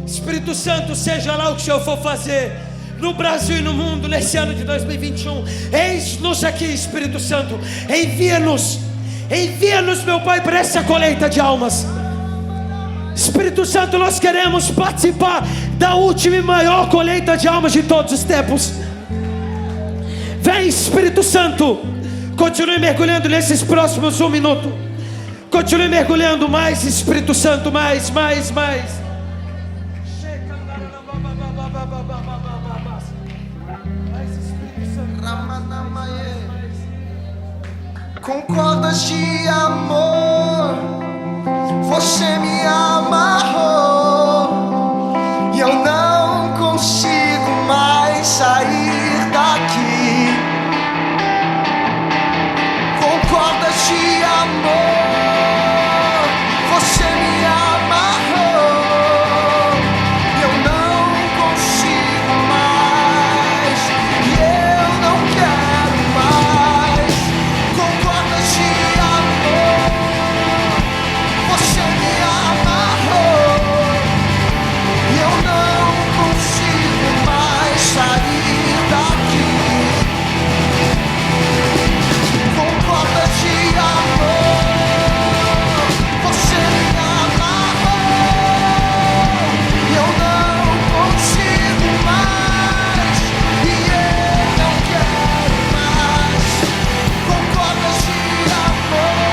Espírito Santo, seja lá o que o Senhor for fazer no Brasil e no mundo nesse ano de 2021, eis-nos aqui, Espírito Santo. Envia-nos, meu Pai, para essa colheita de almas. Espírito Santo, nós queremos participar da última e maior colheita de almas de todos os tempos. Vem, Espírito Santo. Continue mergulhando nesses próximos 1 minuto. Continue mergulhando mais, Espírito Santo, mais. Com cordas de amor, você me amarrou e eu não consigo mais sair daqui. Cordas de amor, você me amarrou e eu não consigo mais, e eu não quero mais. Com cordas de amor, você me amarrou e eu não consigo mais sair daqui. Com cordas de amor, você me amarrou e eu não consigo mais, e eu não quero mais. Com cordas de amor,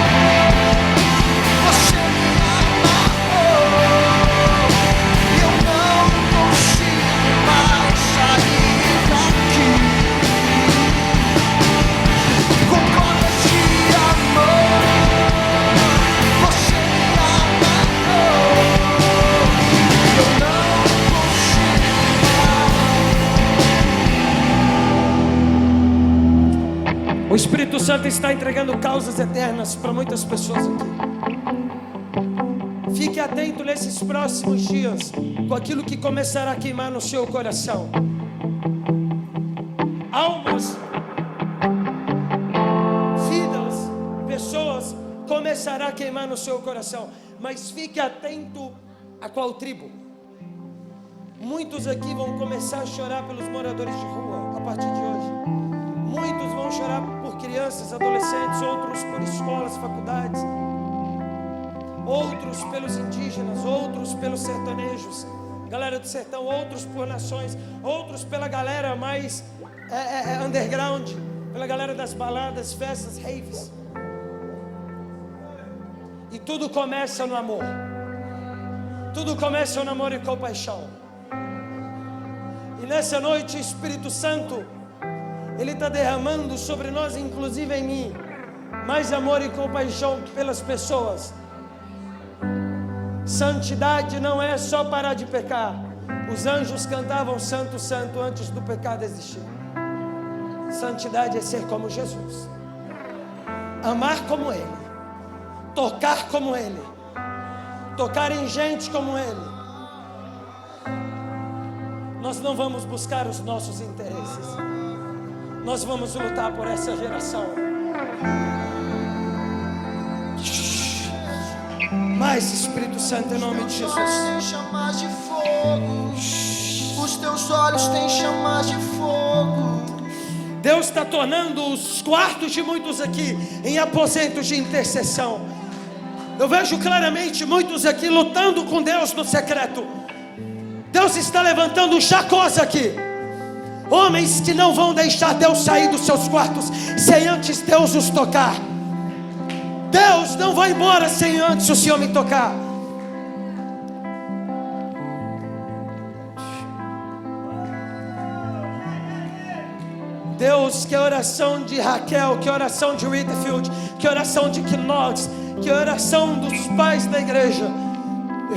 você me amarrou e eu não consigo mais sair daqui. Com cordas de amor, você me amarrou e eu não consigo. O Espírito Santo está entregando causas eternas para muitas pessoas aqui. Fique atento nesses próximos dias com aquilo que começará a queimar no seu coração. Almas, vidas, pessoas começará a queimar no seu coração. Mas fique atento a qual tribo. Muitos aqui vão começar a chorar pelos moradores de rua a partir de hoje. Muitos vão chorar por crianças, adolescentes, outros por escolas, faculdades, outros pelos indígenas, outros pelos sertanejos, galera do sertão, outros por nações, outros pela galera mais underground, pela galera das baladas, festas, raves. E tudo começa no amor. Tudo começa no amor e compaixão. E nessa noite, Espírito Santo, Ele está derramando sobre nós, inclusive em mim, mais amor e compaixão pelas pessoas. Santidade não é só parar de pecar. Os anjos cantavam Santo, Santo antes do pecado existir. Santidade é ser como Jesus, amar como Ele, tocar como Ele, tocar em gente como Ele. Nós não vamos buscar os nossos interesses. Nós vamos lutar por essa geração. Mais Espírito Santo, em nome de Jesus. Tem chamas de fogo. Os teus olhos têm chamas de fogo. Deus está tornando os quartos de muitos aqui em aposentos de intercessão. Eu vejo claramente muitos aqui lutando com Deus no secreto. Deus está levantando Jacós aqui. Homens que não vão deixar Deus sair dos seus quartos sem antes Deus os tocar. Deus não vai embora sem antes o Senhor me tocar. Deus, que a oração de Raquel, que a oração de Whitfield, que a oração de Knox, que a oração dos pais da igreja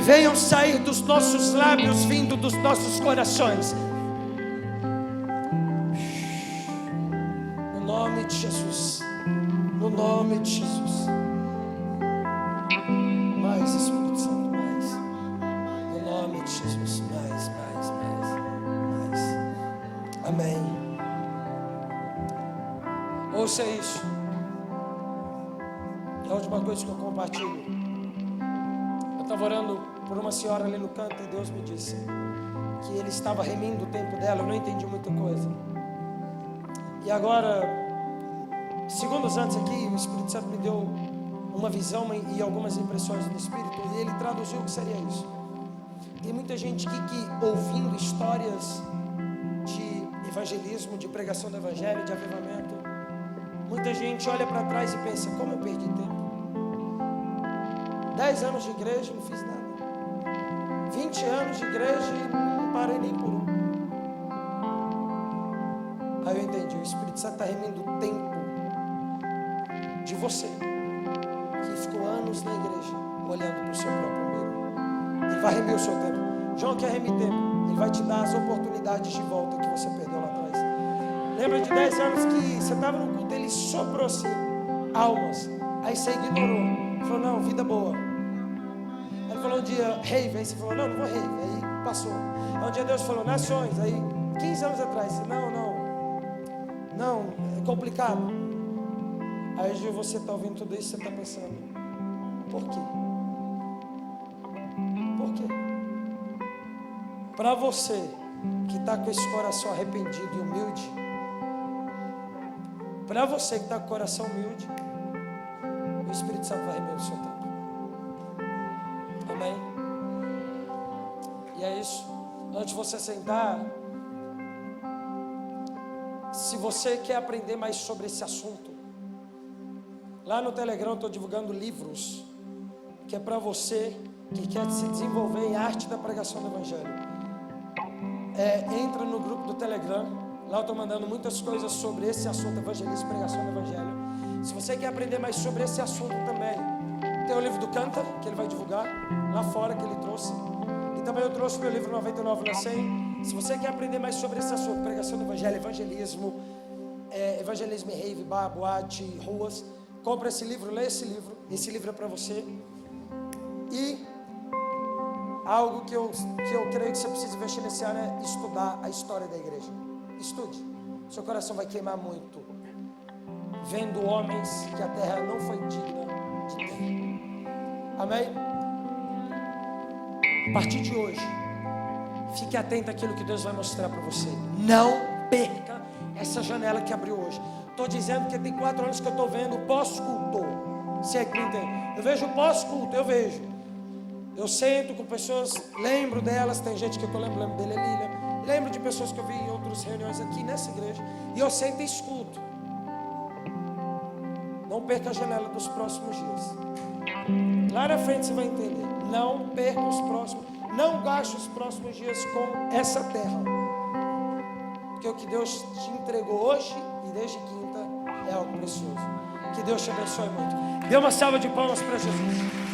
venham sair dos nossos lábios, vindo dos nossos corações. No nome de Jesus. No nome de Jesus. Mais Espírito Santo, mais. No nome de Jesus, mais. Amém. Ouça isso. É a última coisa que eu compartilho. Eu estava orando por uma senhora ali no canto e Deus me disse que Ele estava remindo o tempo dela. Eu não entendi muita coisa. E agora, segundos antes aqui, o Espírito Santo me deu uma visão e algumas impressões do Espírito, e Ele traduziu o que seria isso. Tem muita gente aqui que ouvindo histórias de evangelismo, de pregação do Evangelho, de avivamento, muita gente olha para trás e pensa: como eu perdi tempo? 10 anos de igreja, não fiz nada. 20 anos de igreja e não parei nem por um. Aí eu entendi, o Espírito Santo está remindo o tempo de você, que ficou anos na igreja, olhando para o seu próprio umbigo. Ele vai remir o seu tempo. João quer remir tempo. Ele vai te dar as oportunidades de volta que você perdeu lá atrás. Lembra de 10 anos que você estava no culto, ele soprou assim, almas. Aí você ignorou. Falou: não, vida boa. Aí ele falou um dia: rave. Aí você falou: não vou rave. Aí passou. Aí um dia Deus falou: nações. Aí 15 anos atrás, você, não, é complicado. Aí hoje você está ouvindo tudo isso, você está pensando: por quê? Por quê? Para você que está com esse coração arrependido e humilde, para você que está com o coração humilde, o Espírito Santo vai remir o seu tempo. Amém? E é isso. Antes de você sentar, se você quer aprender mais sobre esse assunto, lá no Telegram eu estou divulgando livros que é para você que quer se desenvolver em arte da pregação do Evangelho. Entra no grupo do Telegram. Lá eu estou mandando muitas coisas sobre esse assunto, evangelismo e pregação do Evangelho. Se você quer aprender mais sobre esse assunto também, tem o livro do Canta, que ele vai divulgar, lá fora que ele trouxe. E também eu trouxe meu livro 99 na 100. Se você quer aprender mais sobre esse assunto, pregação do Evangelho, evangelismo, evangelismo em rave, bar, boate, ruas, compra esse livro, lê esse livro. Esse livro é para você. E algo que eu creio que você precisa investir nesse ano é estudar a história da igreja. Estude. Seu coração vai queimar muito vendo homens que a terra não foi digna de ter. Amém? A partir de hoje, fique atento àquilo que Deus vai mostrar para você. Não perca essa janela que abriu hoje. Estou dizendo que tem 4 anos que eu estou vendo pós-culto. Se é que me entende. Eu vejo pós-culto, eu vejo. Eu sento com pessoas, lembro delas. Tem gente que eu lembro dele, Lília. Lembro de pessoas que eu vi em outras reuniões aqui nessa igreja. E eu sento e escuto. Não perca a janela dos próximos dias. Lá na frente você vai entender. Não perca os próximos. Não gaste os próximos dias com essa terra. Porque o que Deus te entregou hoje e desde quinta é algo precioso. Que Deus te abençoe muito. Dê uma salva de palmas para Jesus.